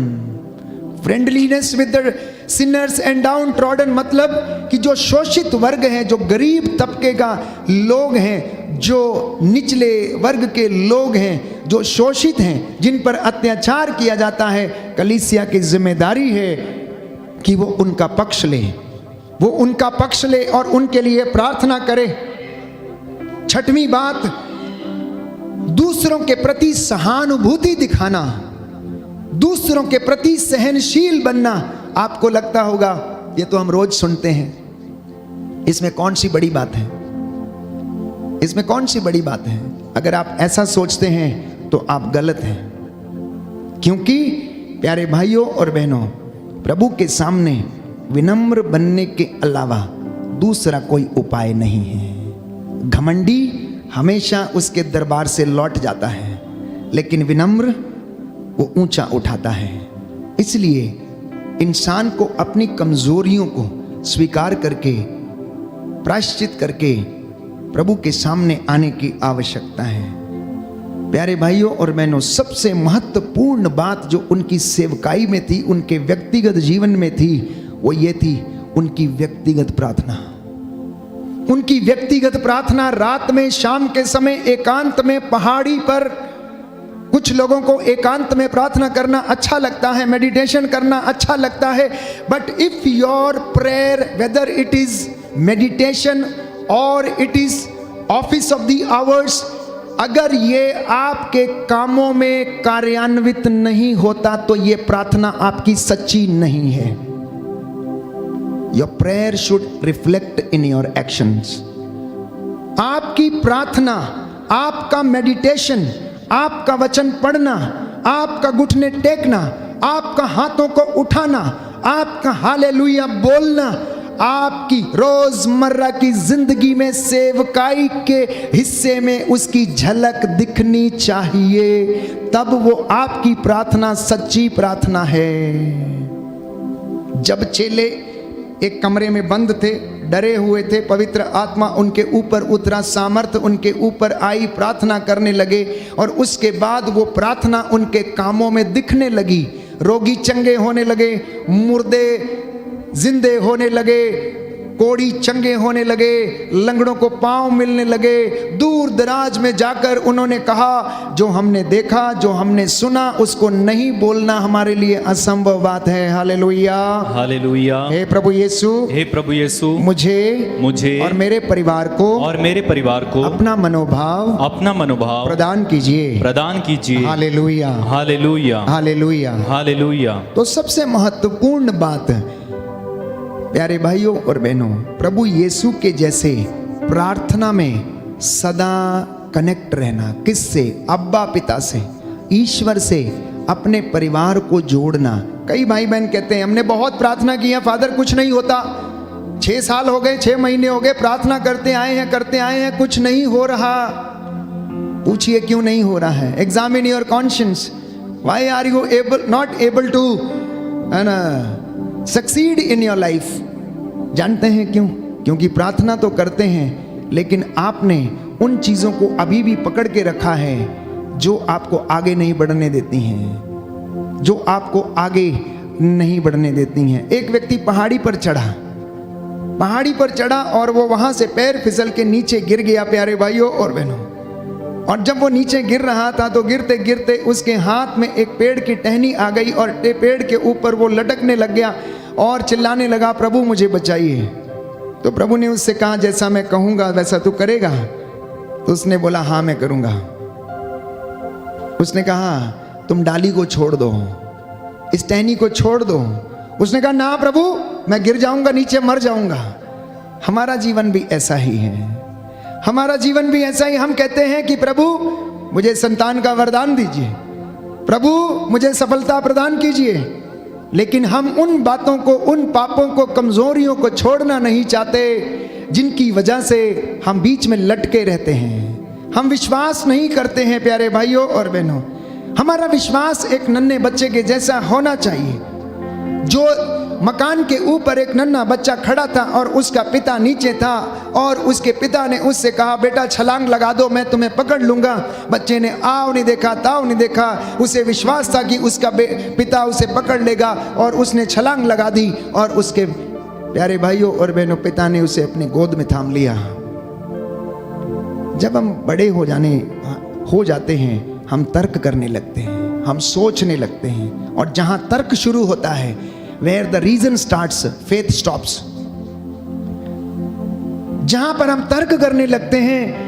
Friendliness with the Sinners and down trodden मतलब कि जो शोषित वर्ग हैं, जो गरीब तबके का लोग हैं, जो निचले वर्ग के लोग हैं, जो शोषित हैं, जिन पर अत्याचार किया जाता है, कलीसिया की जिम्मेदारी है कि वो उनका पक्ष ले, वो उनका पक्ष ले और उनके लिए प्रार्थना करे। छठवीं बात, दूसरों के प्रति सहानुभूति दिखाना, दूसरों के प्रति सहनशील बनना। आपको लगता होगा ये तो हम रोज सुनते हैं, इसमें कौन सी बड़ी बात है, इसमें कौन सी बड़ी बात है। अगर आप ऐसा सोचते हैं तो आप गलत हैं, क्योंकि प्यारे भाइयों और बहनों, प्रभु के सामने विनम्र बनने के अलावा दूसरा कोई उपाय नहीं है। घमंडी हमेशा उसके दरबार से लौट जाता है, लेकिन विनम्र वो ऊंचा उठाता है। इसलिए इंसान को अपनी कमजोरियों को स्वीकार करके, प्रायश्चित करके प्रभु के सामने आने की आवश्यकता है। प्यारे भाइयों और बहनों, सबसे महत्वपूर्ण बात जो उनकी सेवकाई में थी, उनके व्यक्तिगत जीवन में थी, वो ये थी उनकी व्यक्तिगत प्रार्थना। उनकी व्यक्तिगत प्रार्थना रात में, शाम के समय, एकांत में, पहाड़ी पर। कुछ लोगों को एकांत में प्रार्थना करना अच्छा लगता है, मेडिटेशन करना अच्छा लगता है, but if your prayer, whether it is meditation और it is office of the hours, अगर ये आपके कामों में कार्यान्वित नहीं होता तो ये प्रार्थना आपकी सच्ची नहीं है। Your prayer should reflect in your actions. आपकी प्रार्थना, आपका मेडिटेशन, आपका वचन पढ़ना, आपका घुटने टेकना, आपका हाथों को उठाना, आपका हालेलुया बोलना, आपकी रोजमर्रा की जिंदगी में सेवकाई के हिस्से में उसकी झलक दिखनी चाहिए, तब वो आपकी प्रार्थना सच्ची प्रार्थना है। जब चेले एक कमरे में बंद थे, डरे हुए थे, पवित्र आत्मा उनके ऊपर उतरा, सामर्थ्य उनके ऊपर आई, प्रार्थना करने लगे और उसके बाद वो प्रार्थना उनके कामों में दिखने लगी। रोगी चंगे होने लगे, मुर्दे जिंदे होने लगे, कोड़ी चंगे होने लगे, लंगड़ों को पांव मिलने लगे। दूर दराज में जाकर उन्होंने कहा, जो हमने देखा, जो हमने सुना, उसको नहीं बोलना हमारे लिए असंभव बात है। Hallelujah, hallelujah. हे प्रभु यीशु, हे प्रभु यीशु, मुझे और मेरे परिवार को अपना मनोभाव प्रदान कीजिए। Hallelujah, hallelujah, hallelujah, hallelujah. तो सबसे महत्वपूर्ण बात प्यारे भाइयों और बहनों, प्रभु यीशु के जैसे प्रार्थना में सदा कनेक्ट रहना। किससे? अब्बा पिता से, ईश्वर से अपने परिवार को जोड़ना। कई भाई बहन कहते हैं हमने बहुत प्रार्थना की है फादर, कुछ नहीं होता, 6 साल हो गए, 6 महीने हो गए, प्रार्थना करते आए हैं, कुछ नहीं हो रहा। पूछिए क्यों नहीं हो रहा है। Examine your conscience, why are you not able to succeed in your life. जानते हैं क्यों? क्योंकि प्रार्थना तो करते हैं, लेकिन आपने उन चीजों को अभी भी पकड़ के रखा है जो आपको आगे नहीं बढ़ने देती हैं, जो आपको आगे नहीं बढ़ने देती हैं। एक व्यक्ति पहाड़ी पर चढ़ा और वो वहां से पैर फिसल के नीचे गिर गया प्यारे भाइयों और बहनों। और जब वो नीचे गिर रहा था तो गिरते गिरते उसके हाथ में एक पेड़ की टहनी आ गई और पेड़ के ऊपर वो लटकने लग गया और चिल्लाने लगा, प्रभु मुझे बचाइए। तो प्रभु ने उससे कहा, जैसा मैं कहूंगा वैसा तू करेगा? तो उसने बोला, हाँ मैं करूंगा। उसने कहा, तुम डाली को छोड़ दो, इस टहनी को छोड़ दो। उसने कहा, ना प्रभु, मैं गिर जाऊंगा, नीचे मर जाऊंगा। हमारा जीवन भी ऐसा ही है, हमारा जीवन भी ऐसा ही। हम कहते हैं कि प्रभु मुझे संतान का वरदान दीजिए, प्रभु मुझे सफलता प्रदान कीजिए, लेकिन हम उन बातों को, उन पापों को, कमजोरियों को छोड़ना नहीं चाहते जिनकी वजह से हम बीच में लटके रहते हैं। हम विश्वास नहीं करते हैं प्यारे भाइयों और बहनों। हमारा विश्वास एक नन्हे बच्चे के जैसा होना चाहिए। जो मकान के ऊपर एक नन्हा बच्चा खड़ा था और उसका पिता नीचे था और उसके पिता ने उससे कहा, बेटा छलांग लगा दो, मैं तुम्हें पकड़ लूंगा। बच्चे ने आओ नहीं देखा, ताव नहीं देखा। उसे विश्वास था कि उसका पिता उसे पकड़ लेगा और उसने छलांग लगा दी और उसके प्यारे भाइयों और बहनों पिता ने उसे अपने गोद में थाम लिया। जब हम बड़े हो जाते हैं हम तर्क करने लगते हैं, हम सोचने लगते हैं, और जहां तर्क शुरू होता है, where the reason starts faith stops. जहां पर हम तर्क करने लगते हैं,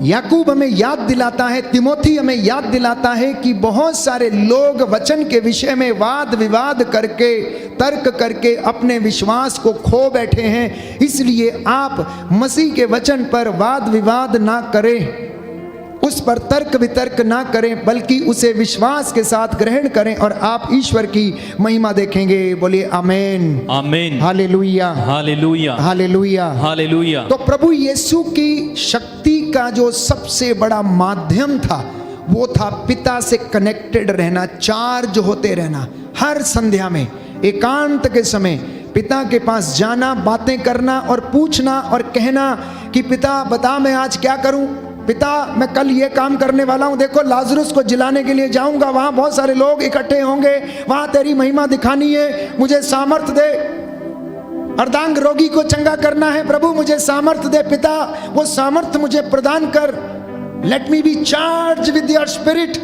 याकूब हमें याद दिलाता है, तिमोथी हमें याद दिलाता है कि बहुत सारे लोग वचन के विषय में वाद विवाद करके, तर्क करके अपने विश्वास को खो बैठे हैं। इसलिए आप मसीह के वचन पर वाद विवाद ना करें, उस पर तर्क वितर्क ना करें, बल्कि उसे विश्वास के साथ ग्रहण करें और आप ईश्वर की महिमा देखेंगे। बोलिए आमेन, आमेन, हालेलुया, हालेलुया, हालेलुया, हालेलुया। तो प्रभु यीशु की शक्ति का जो सबसे बड़ा माध्यम था वो था पिता से कनेक्टेड रहना, चार्ज होते रहना। हर संध्या में एकांत के समय पिता के पास जाना, बातें करना और पूछना और कहना कि पिता बता मैं आज क्या करूं, पिता मैं कल ये काम करने वाला हूं, देखो लाजरुस को जिलाने के लिए जाऊंगा, वहां बहुत सारे लोग इकट्ठे होंगे, वहां तेरी महिमा दिखानी है, मुझे सामर्थ दे। अर्धांग रोगी को चंगा करना है, प्रभु मुझे सामर्थ दे। पिता वो सामर्थ मुझे प्रदान कर, let me B charge with your spirit.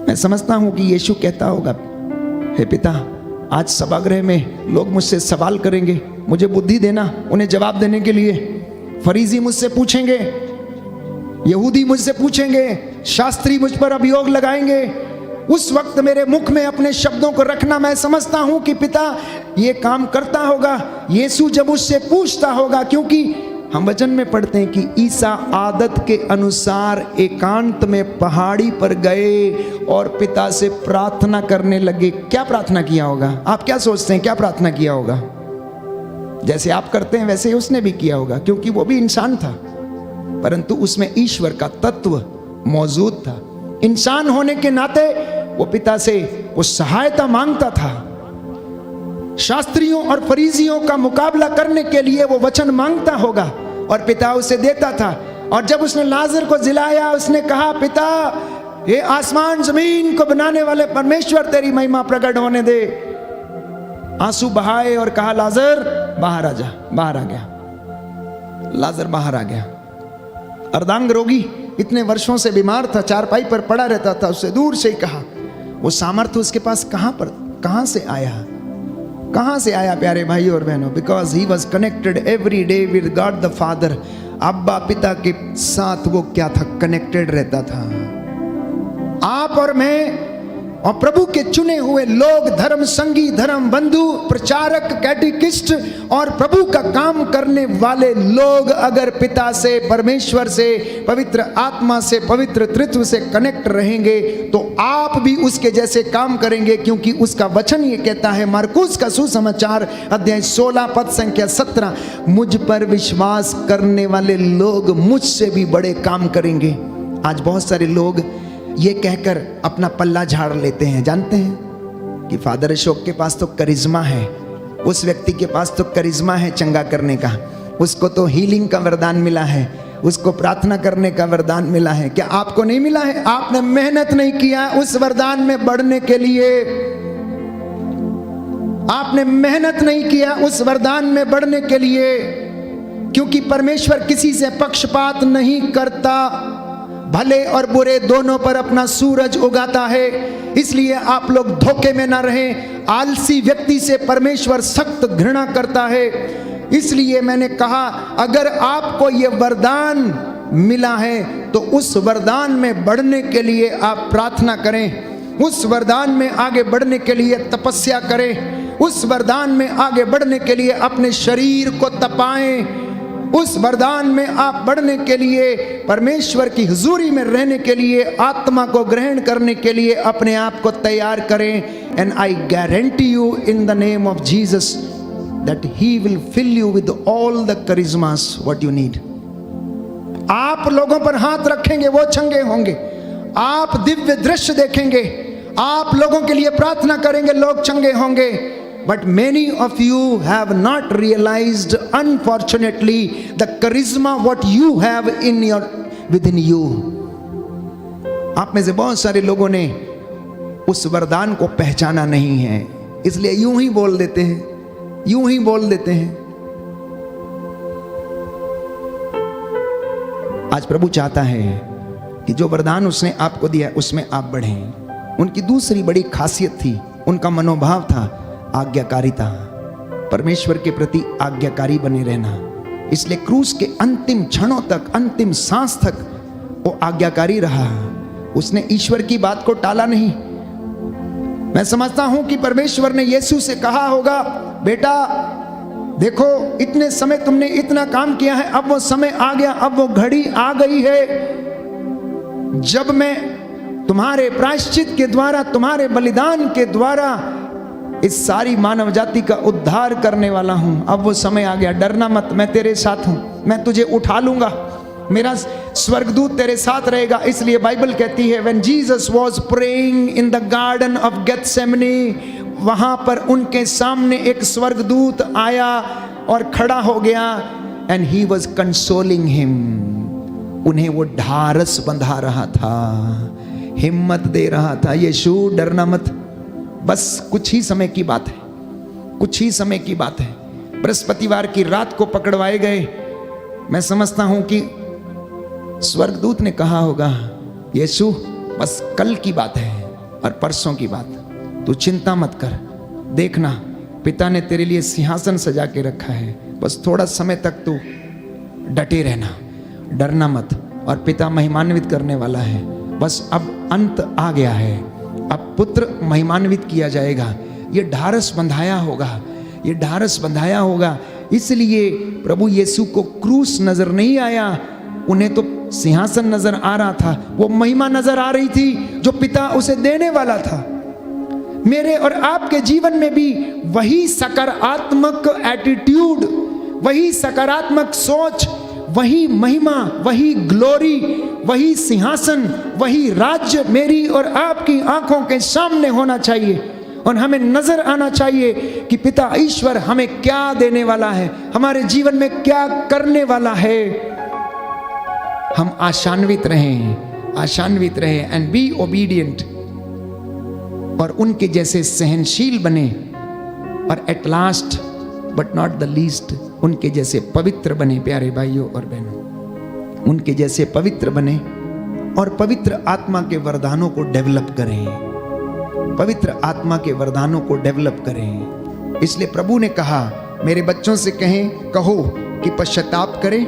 मैं समझता हूं कि यीशु कहता होगा, हे पिता आज सभागृह में लोग मुझसे सवाल करेंगे, मुझे बुद्धि देना उन्हें जवाब देने के लिए। फरीसी मुझसे पूछेंगे, यहूदी मुझसे पूछेंगे, शास्त्री मुझ पर अभियोग लगाएंगे। उस वक्त मेरे मुख में अपने शब्दों को रखना। मैं समझता हूं कि पिता ये काम करता होगा। यीशु जब उससे पूछता होगा, क्योंकि हम वचन में पढ़ते हैं कि ईसा आदत के अनुसार एकांत में पहाड़ी पर गए और पिता से प्रार्थना करने लगे। क्या प्रार्थना किया होगा? आप क्या सोचते हैं, क्या प्रार्थना किया होगा? जैसे आप करते हैं वैसे ही उसने भी किया होगा, क्योंकि वो भी इंसान था, परंतु उसमें ईश्वर का तत्व मौजूद था। इंसान होने के नाते वो पिता से वो सहायता मांगता था। शास्त्रियों और फरीसियों का मुकाबला करने के लिए वो वचन मांगता होगा और पिता उसे देता था। और जब उसने लाजर को जिलाया, उसने कहा, पिता ये आसमान जमीन को बनाने वाले परमेश्वर तेरी महिमा प्रकट होने दे। आंसू बहाए और कहा, लाजर बाहर आ जा। बाहर आ गया, लाजर बाहर आ गया। अर्धांग रोगी इतने वर्षों से बीमार था, चारपाई पर पड़ा रहता था, उससे दूर से ही कहा। वो सामर्थ्य उसके पास कहां से आया प्यारे भाई और बहनों? Because he was connected every day with God the father. अब्बा पिता के साथ वो क्या था? कनेक्टेड रहता था। आप और मैं और प्रभु के चुने हुए लोग, धर्म संगी, धर्म बंधु, प्रचारक, कैटेकिस्ट और प्रभु का काम करने वाले लोग अगर पिता से, परमेश्वर से, पवित्र आत्मा से, पवित्र तृत्व से कनेक्ट रहेंगे तो आप भी उसके जैसे काम करेंगे, क्योंकि उसका वचन ये कहता है, मरकुस का सुसमाचार अध्याय 16 पद संख्या 17, मुझ पर विश्वास करने वाले लोग मुझसे भी बड़े काम करेंगे। आज बहुत सारे लोग ये कहकर अपना पल्ला झाड़ लेते हैं। जानते हैं कि फादर अशोक के पास तो करिश्मा है, उस व्यक्ति के पास तो करिश्मा है चंगा करने का, उसको तो हीलिंग का वरदान मिला है। उसको प्रार्थना करने का वरदान मिला है। क्या आपको नहीं मिला है? आपने मेहनत नहीं किया उस वरदान में बढ़ने के लिए, आपने मेहनत नहीं किया उस वरदान में बढ़ने के लिए, क्योंकि परमेश्वर किसी से पक्षपात नहीं करता, भले और बुरे दोनों पर अपना सूरज उगाता है। इसलिए आप लोग धोखे में ना रहें। आलसी व्यक्ति से परमेश्वर सख्त घृणा करता है। इसलिए मैंने कहा, अगर आपको यह वरदान मिला है तो उस वरदान में बढ़ने के लिए आप प्रार्थना करें, उस वरदान में आगे बढ़ने के लिए तपस्या करें, उस वरदान में आगे बढ़ने के लिए अपने शरीर को तपाएं, उस वरदान में आप बढ़ने के लिए, परमेश्वर की हुजूरी में रहने के लिए, आत्मा को ग्रहण करने के लिए अपने आप को तैयार करें। And I guarantee you in the name of Jesus that he will fill you with all the charismas what you need. आप लोगों पर हाथ रखेंगे वो चंगे होंगे, आप दिव्य दृश्य देखेंगे, आप लोगों के लिए प्रार्थना करेंगे, लोग चंगे होंगे। But many of you have not realized, unfortunately, the charisma what you have within you. आप में से बहुत सारे लोगों ने उस वरदान को पहचाना नहीं है, इसलिए यूं ही बोल देते हैं, यूं ही बोल देते हैं। आज प्रभु चाहता है कि जो वरदान उसने आपको दिया उसमें आप बढ़ें। उनकी दूसरी बड़ी खासियत थी, उनका मनोभाव था आज्ञाकारिता, परमेश्वर के प्रति आज्ञाकारी बने रहना। इसलिए क्रूस के अंतिम क्षणों तक, अंतिम सांस तक वो आज्ञाकारी रहा। उसने ईश्वर की बात को टाला नहीं। मैं समझता हूं कि परमेश्वर ने यीशु से कहा होगा, बेटा देखो इतने समय तुमने इतना काम किया है, अब वो समय आ गया, अब वो घड़ी आ गई है जब मैं तुम्हारे प्रायश्चित के द्वारा, तुम्हारे बलिदान के द्वारा इस सारी मानव जाति का उद्धार करने वाला हूं। अब वो समय आ गया, डरना मत, मैं तेरे साथ हूं, मैं तुझे उठा लूंगा, मेरा स्वर्गदूत तेरे साथ रहेगा। इसलिए बाइबल कहती है when Jesus was praying in the garden of Gethsemane, वहां पर उनके सामने एक स्वर्गदूत आया और खड़ा हो गया and he was consoling him, उन्हें वो ढारस बंधा रहा था, हिम्मत दे रहा था। यीशु डरना मत, बस कुछ ही समय की बात है, कुछ ही समय की बात है। बृहस्पतिवार की रात को पकड़वाए गए। मैं समझता हूं कि स्वर्गदूत ने कहा होगा, यीशु बस कल की बात है और परसों की बात, तू चिंता मत कर, देखना पिता ने तेरे लिए सिंहासन सजा के रखा है, बस थोड़ा समय तक तू डटे रहना, डरना मत, और पिता महिमान्वित करने वाला है। बस अब अंत आ गया है, अब पुत्र महिमान्वित किया जाएगा। ये ढारस बंधाया होगा, ये ढारस बंधाया होगा। इसलिए प्रभु यीशु को क्रूस नजर नहीं आया, उन्हें तो सिंहासन नजर आ रहा था, वो महिमा नजर आ रही थी जो पिता उसे देने वाला था। मेरे और आपके जीवन में भी वही सकारात्मक एटीट्यूड, वही सकारात्मक सोच, वही महिमा, वही ग्लोरी, वही सिंहासन, वही राज्य मेरी और आपकी आंखों के सामने होना चाहिए। और हमें नजर आना चाहिए कि पिता ईश्वर हमें क्या देने वाला है, हमारे जीवन में क्या करने वाला है। हम आशान्वित रहें, आशान्वित रहें एंड बी ओबीडियंट, और उनके जैसे सहनशील बने, और at last but not the least उनके जैसे पवित्र बने। प्यारे भाइयों और बहनों, उनके जैसे पवित्र बने और पवित्र आत्मा के वरदानों को डेवलप करें, पवित्र आत्मा के वरदानों को डेवलप करें। इसलिए प्रभु ने कहा, मेरे बच्चों से कहो कि पश्चाताप करें,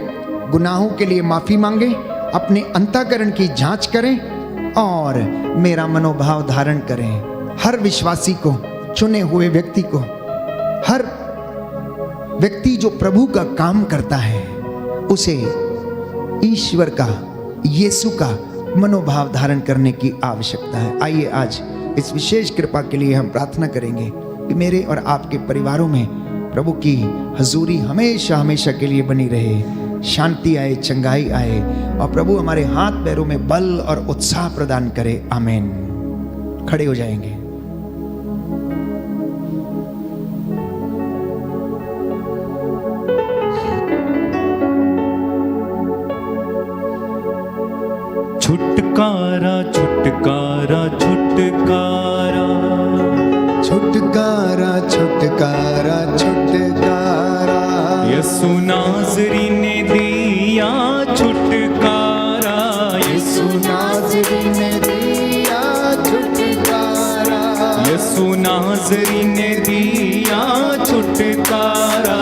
गुनाहों के लिए माफी मांगे, अपने अंतःकरण की जांच करें और मेरा मनोभाव धारण करें। हर विश्वासी को, चुने हुए व्यक्ति को, हर व्यक्ति जो प्रभु का काम करता है उसे ईश्वर का, यीशु का मनोभाव धारण करने की आवश्यकता है। आइए आज इस विशेष कृपा के लिए हम प्रार्थना करेंगे कि मेरे और आपके परिवारों में प्रभु की हजूरी हमेशा हमेशा के लिए बनी रहे, शांति आए, चंगाई आए, और प्रभु हमारे हाथ पैरों में बल और उत्साह प्रदान करे। आमीन। खड़े हो जाएंगे। छुटकारा छुटकारा छुटकारा छुटकारा छुटकारा छुटकारा यसु नाज़री ने दिया छुटकारा यीशु नाज़री ने दिया छुटकारा यसु नाज़री ने दिया छुटकारा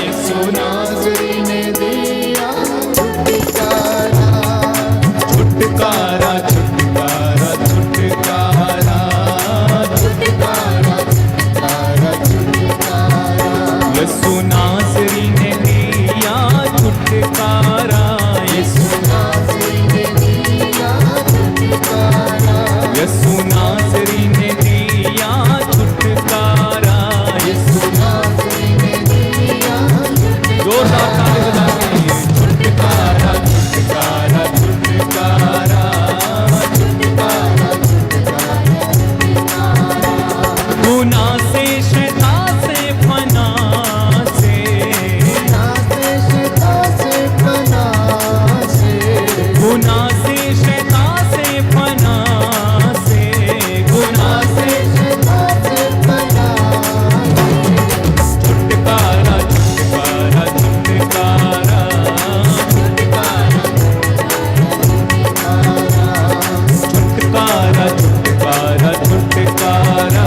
यसु नाज़री ने दिया छुटकारा छुटकारा छुटकारा छुटकारा छुटकारा छुटकारा छुटकारा यसु नाज़री ने दिया छुटकारा यीशु नाज़री ने दिया छुटकारा यसु नाज़री ने दिया छुटकारा यीशु नाज़री ने दिया जोरदार ताली बजा के छुटकारा छुटकारा छुटकारा गुनाह से शैतान से फना से गुनाह से शैतान से फना से गुनाह से छुटकारा छुटकारा छुटकारा छुटकारा छुटकारा छुटकारा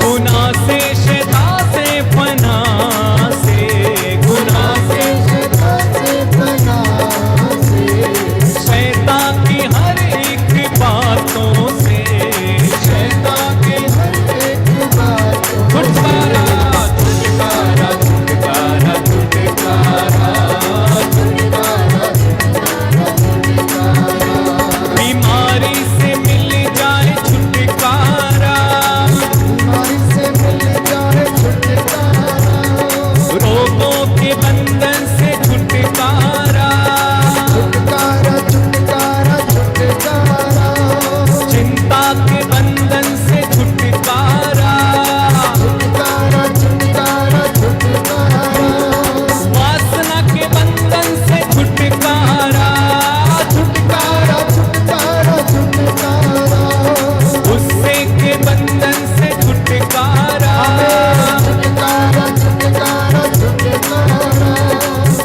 गुनाह से शैतान से फना से गुनाह से शैतान की हर एक बातों से शैतान की हर एक बातों छुटकारा छुटकारा छुटकारा छुटकारा बीमारी से मिल जाए छुटकारा रोगों के बंधन से छुटकारा चिंता के बंधन से छुटकारा वासना के बंधन से छुटकारा गुस्से के बंधन से छुटकारा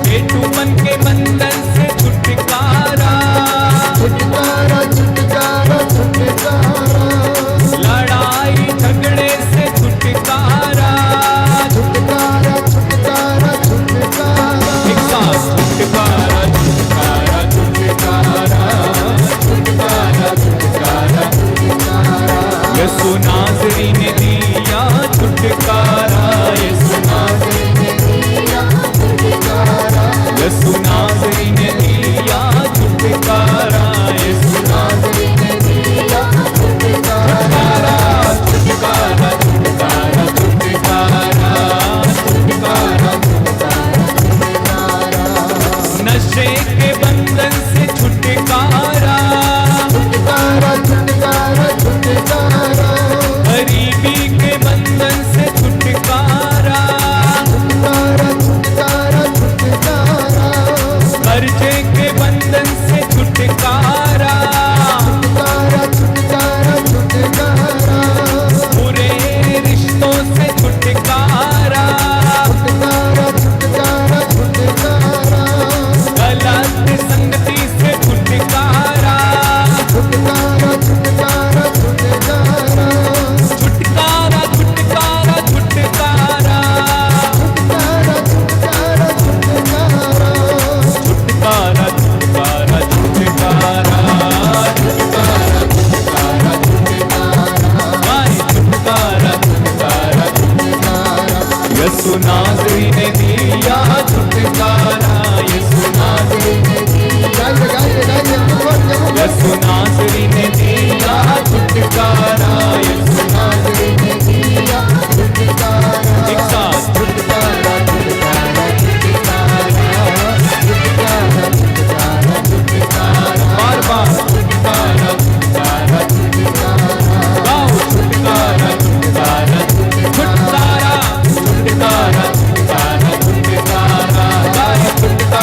पेटूपन के बंधन से छुटकारा लड़ाई झगड़े से छुटकारा एक साथ छुटकारा छुटकारा छुटकारा छुटकारा छुटकारा यसु नाज़री ने दिया छुटकारा यसु नाज़री ने दिया छुटकारा यसु नाज़री ने दिया छुटकारा यसु नाज़री ने दिया छुटकारा छुटकारा छुटकारा छुटकारा छुटकारा नशे के बंधन से छुटकारा गरीबी के बंधन से छुटकारा कर्जे के बंधन से छुटकारा बुरे रिश्तों से छुटकारा गलत संगति से छुटकारा छुटकारा छुटकारा छुटकारा छुटकारा छुटकारा छुटकारा यसु नाज़री ने दिया छुटकारा यसु नाज़री ने दिया यसु नाज़री ने दिया छुटकारा यसु नाज़री ने दिया छुटकारा एक साथ छुटकारा छुटकारा छुटकारा छुटकारा छुटकारा बार बार छुटकारा छुटकारा छुटकारा गाओ छुटकारा छुटकारा छुटकारा छुटकारा छुटकारा छुटकारा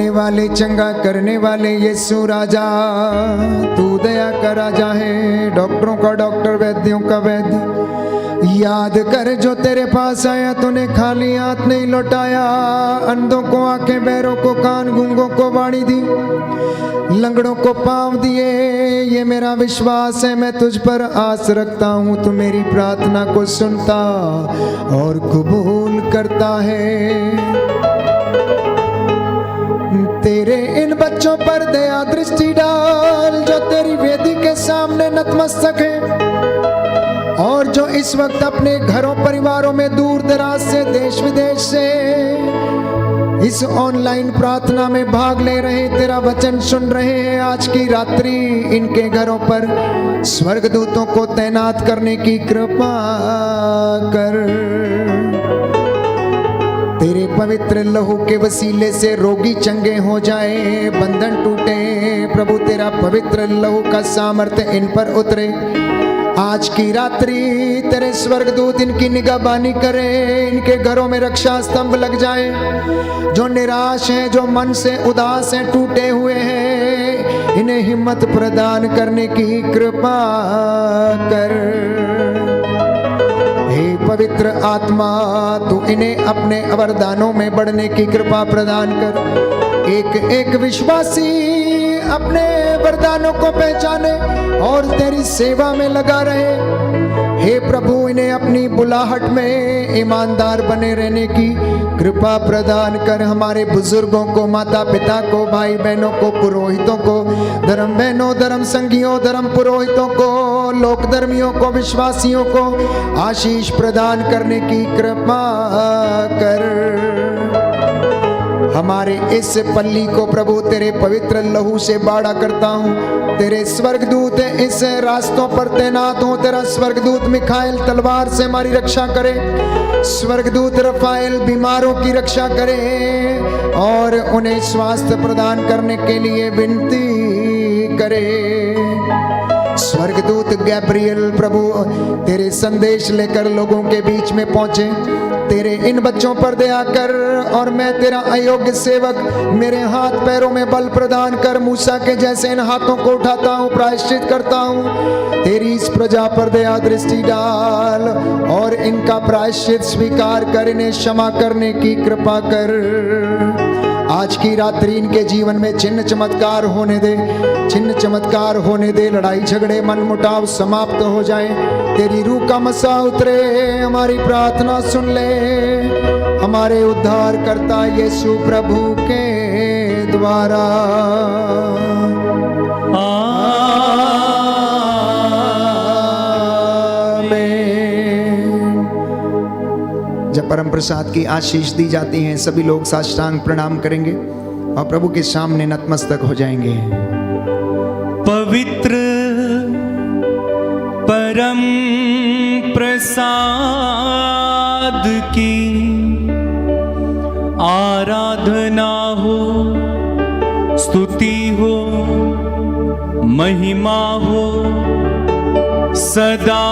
करने वाले, चंगा करने वाले यीशु राजा, तू दया का राजा है, डॉक्टरों का डॉक्टर, वैद्यों का वैद्य। याद कर जो तेरे पास आया तूने खाली हाथ नहीं लौटाया। अंधों को आंखें, बहरों को कान, गूंगों को वाणी दी, लंगड़ों को पांव दिए। ये मेरा विश्वास है, मैं तुझ पर आस रखता हूँ, तू मेरी प्रार्थना को सुनता और कबूल करता है। तेरे इन बच्चों पर दया दृष्टि डाल जो तेरी वेदी के सामने नतमस्तक है और जो इस वक्त अपने घरों परिवारों में दूर दराज से, देश विदेश से इस ऑनलाइन प्रार्थना में भाग ले रहे, तेरा वचन सुन रहे हैं। आज की रात्रि इनके घरों पर स्वर्गदूतों को तैनात करने की कृपा कर। तेरे पवित्र लहू के वसीले से रोगी चंगे हो जाए, बंधन टूटे। प्रभु तेरा पवित्र लहू का सामर्थ्य इन पर उतरे। आज की रात्रि तेरे स्वर्गदूत इनकी निगाहबानी करें, इनके घरों में रक्षा स्तंभ लग जाए। जो निराश हैं, जो मन से उदास हैं, टूटे हुए हैं, इन्हें हिम्मत प्रदान करने की कृपा कर। हे पवित्र आत्मा, तू इन्हें अपने वरदानों में बढ़ने की कृपा प्रदान कर। एक एक विश्वासी अपने वरदानों को पहचाने और तेरी सेवा में लगा रहे। हे प्रभु, इन्हें अपनी बुलाहट में ईमानदार बने रहने की कृपा प्रदान कर। हमारे बुजुर्गों को, माता पिता को, भाई बहनों को, पुरोहितों को, धर्म बहनों, धर्म संघियों, धर्म पुरोहितों को, लोक धर्मियों को, विश्वासियों को आशीष प्रदान करने की कृपा कर। हमारे इस पल्ली को प्रभु तेरे पवित्र लहू से बाड़ा करता हूँ। तेरे स्वर्गदूत इस रास्तों पर तैनात हो। तेरा स्वर्गदूत मिखाइल तलवार से हमारी रक्षा करे, स्वर्गदूत रफाएल बीमारों की रक्षा करे और उन्हें स्वास्थ्य प्रदान करने के लिए विनती करे। स्वर्गदूत गैब्रियल प्रभु तेरे संदेश लेकर लोगों के बीच में पहुंचे। तेरे इन बच्चों पर दया कर और मैं तेरा अयोग्य सेवक, मेरे हाथ पैरों में बल प्रदान कर। मूसा के जैसे इन हाथों को उठाता हूँ, प्रायश्चित करता हूँ। तेरी इस प्रजा पर दया दृष्टि डाल और इनका प्रायश्चित स्वीकार कर, इन्हें क्षमा करने की कृपा कर। आज की रात्रि इनके जीवन में चिन्ह चमत्कार होने दे, चिन्ह चमत्कार होने दे। लड़ाई झगड़े, मन मुटाव समाप्त हो जाए। तेरी रूह का मसा उतरे। हमारी प्रार्थना सुन ले हमारे उद्धार करता यीशु प्रभु के द्वारा। जब परम प्रसाद की आशीष दी जाती है, सभी लोग साष्टांग प्रणाम करेंगे और प्रभु के सामने नतमस्तक हो जाएंगे। पवित्र परम प्रसाद की आराधना हो, स्तुति हो, महिमा हो सदा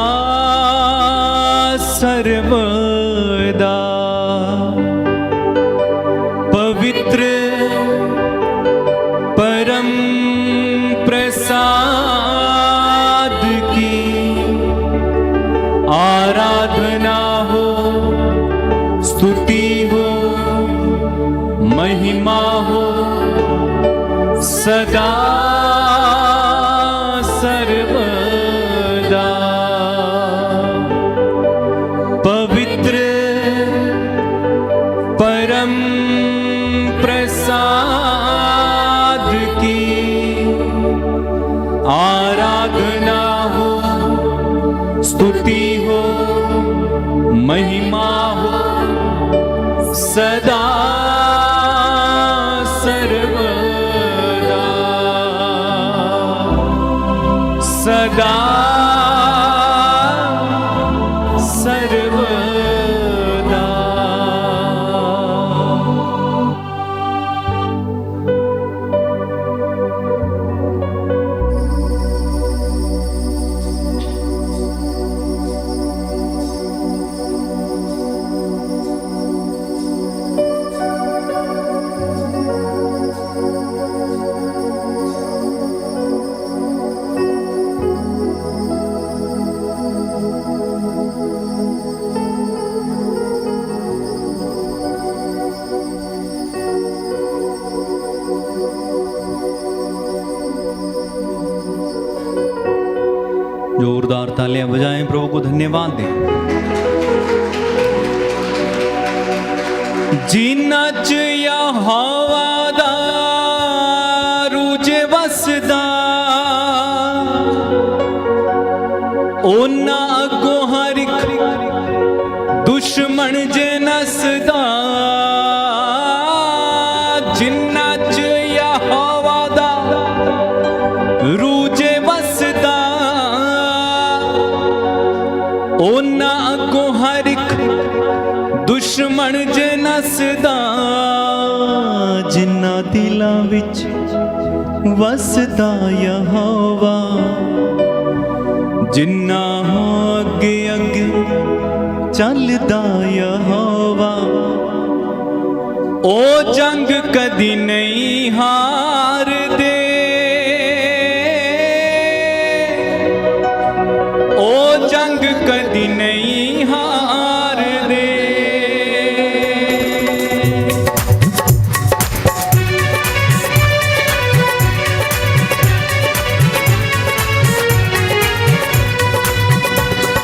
सर्वदा। पवित्र परम प्रसाद की आराधना हो, स्तुति हो, महिमा हो सदा सर्वदा। पवित्र परम प्रसाद की आराधना हो, स्तुति हो, महिमा हो सदा सर्वदा। सदा सर्वदा। जोरदार तालियां बजाएं, प्रभु को धन्यवाद दें। जिन्ना च यहोवा दा रूजे वसदा, ओना अगों हर इक दुश्मन जे नसदा। जिन्ना च यहोवा दा रूजे वसदा, ओना अगों हर इक दुश्मन जे नसदा। जिन्ना दिलां विच वसदा यहोवा, जिन्ना हो अगे अगे चलदा यहोवा, ओ जंग कदी नहीं हार दे, ओ जंग कदी नहीं हार दे।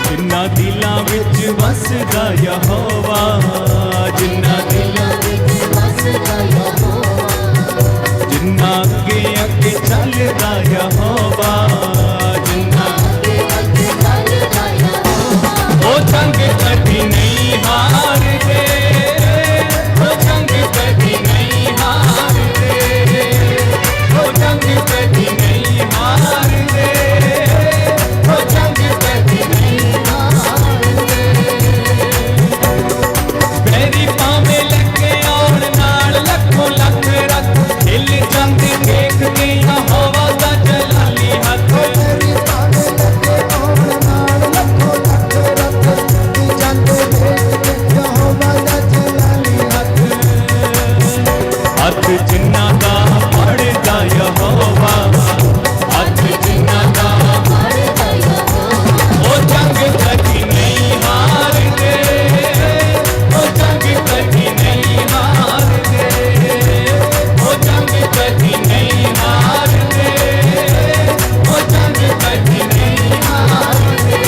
जिन्ना दिलां विच वसदा यहोवा, जिन्ना दिलां विच वसदा यहोवा, जिन्ना अगे अगे चलदा यहोवा, जिन्ना अगे अगे चलदा यहोवा, ओ जंग कदी नहीं हार दे, ओ जंग कदी नहीं हार दे, ओ जंग कदी नहीं हार दे, ओ जंग कदी नहीं हार दे। मेरी पावे लगे और नाल लखों लख रख, हिल जंग देख के यहोवा दा जलाली हथ। मेरी पावे लगे और नाल लखों लख रख, जंग देख के यहोवा दा जलाली हथ। हथ जिन्ना दा पड़दा यहोवा, हथ जिन्ना दा पड़दा यहोवा, ओ जंग कदी नहीं हार दे, ओ जंग कदी नहीं हार दे, ओ जंग कदी नहीं हार दे, ओ जंग कदी नहीं हार दे।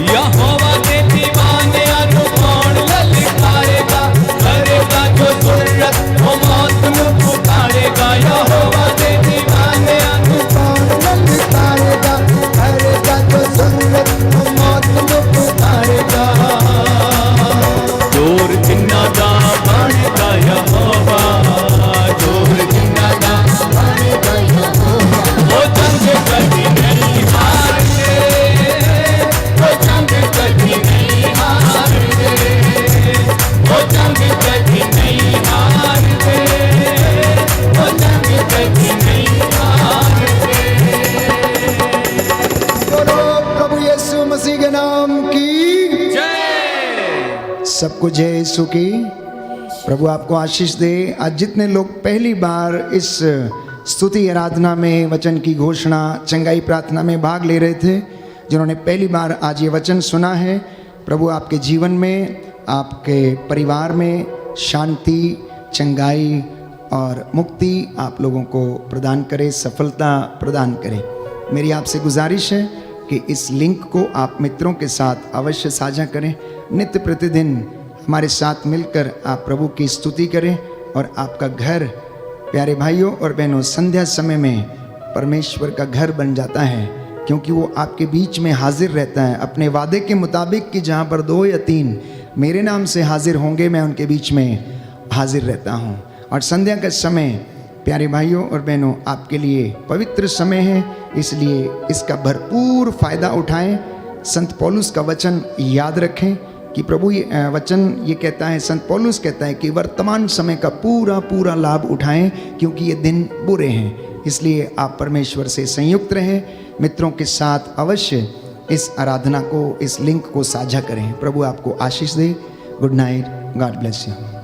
यहोवा दे दीवाने अनु कौन ललकारेगा, करेगा जो जरूरत वो मौत में पुकारेगा। यहोवा दे दीवाने अनु कौन ललकारेगा, करेगा जो जरूरत वो मौत में पुकारेगा। जोर जिन्ना दा बढ़दा यहोवा, जोर जिन्ना दा पड़दा यहोवा, ओ जंग कदी नहीं हार दे, ओ जंग कदी नहीं हार दे, ओ जंग कदी नहीं हार दे, ओ जंग कदी नहीं हार दे। बोलो प्रभु यीशु मसीह के नाम की जय। सबको जय यीशु की। प्रभु आपको आशीष दे। आज जितने लोग पहली बार इस स्तुति आराधना में वचन की घोषणा चंगाई प्रार्थना में भाग ले रहे थे, जिन्होंने पहली बार आज ये वचन सुना है, प्रभु आपके जीवन में, आपके परिवार में शांति, चंगाई और मुक्ति आप लोगों को प्रदान करे, सफलता प्रदान करे। मेरी आपसे गुजारिश है कि इस लिंक को आप मित्रों के साथ अवश्य साझा करें। नित्य प्रतिदिन हमारे साथ मिलकर आप प्रभु की स्तुति करें और आपका घर, प्यारे भाइयों और बहनों, संध्या समय में परमेश्वर का घर बन जाता है, क्योंकि वो आपके बीच में हाजिर रहता है अपने वादे के मुताबिक कि जहाँ पर 2 या 3 मेरे नाम से हाजिर होंगे, मैं उनके बीच में हाजिर रहता हूँ। और संध्या का समय प्यारे भाइयों और बहनों आपके लिए पवित्र समय है, इसलिए इसका भरपूर फ़ायदा उठाएं। संत पौलुस का वचन याद रखें कि प्रभु ये वचन ये कहता है, संत पौलुस कहता है कि वर्तमान समय का पूरा लाभ उठाएं, क्योंकि ये दिन बुरे हैं। इसलिए आप परमेश्वर से संयुक्त रहें। मित्रों के साथ अवश्य इस आराधना को, इस लिंक को साझा करें। प्रभु आपको आशीष दे। Good night, God bless you.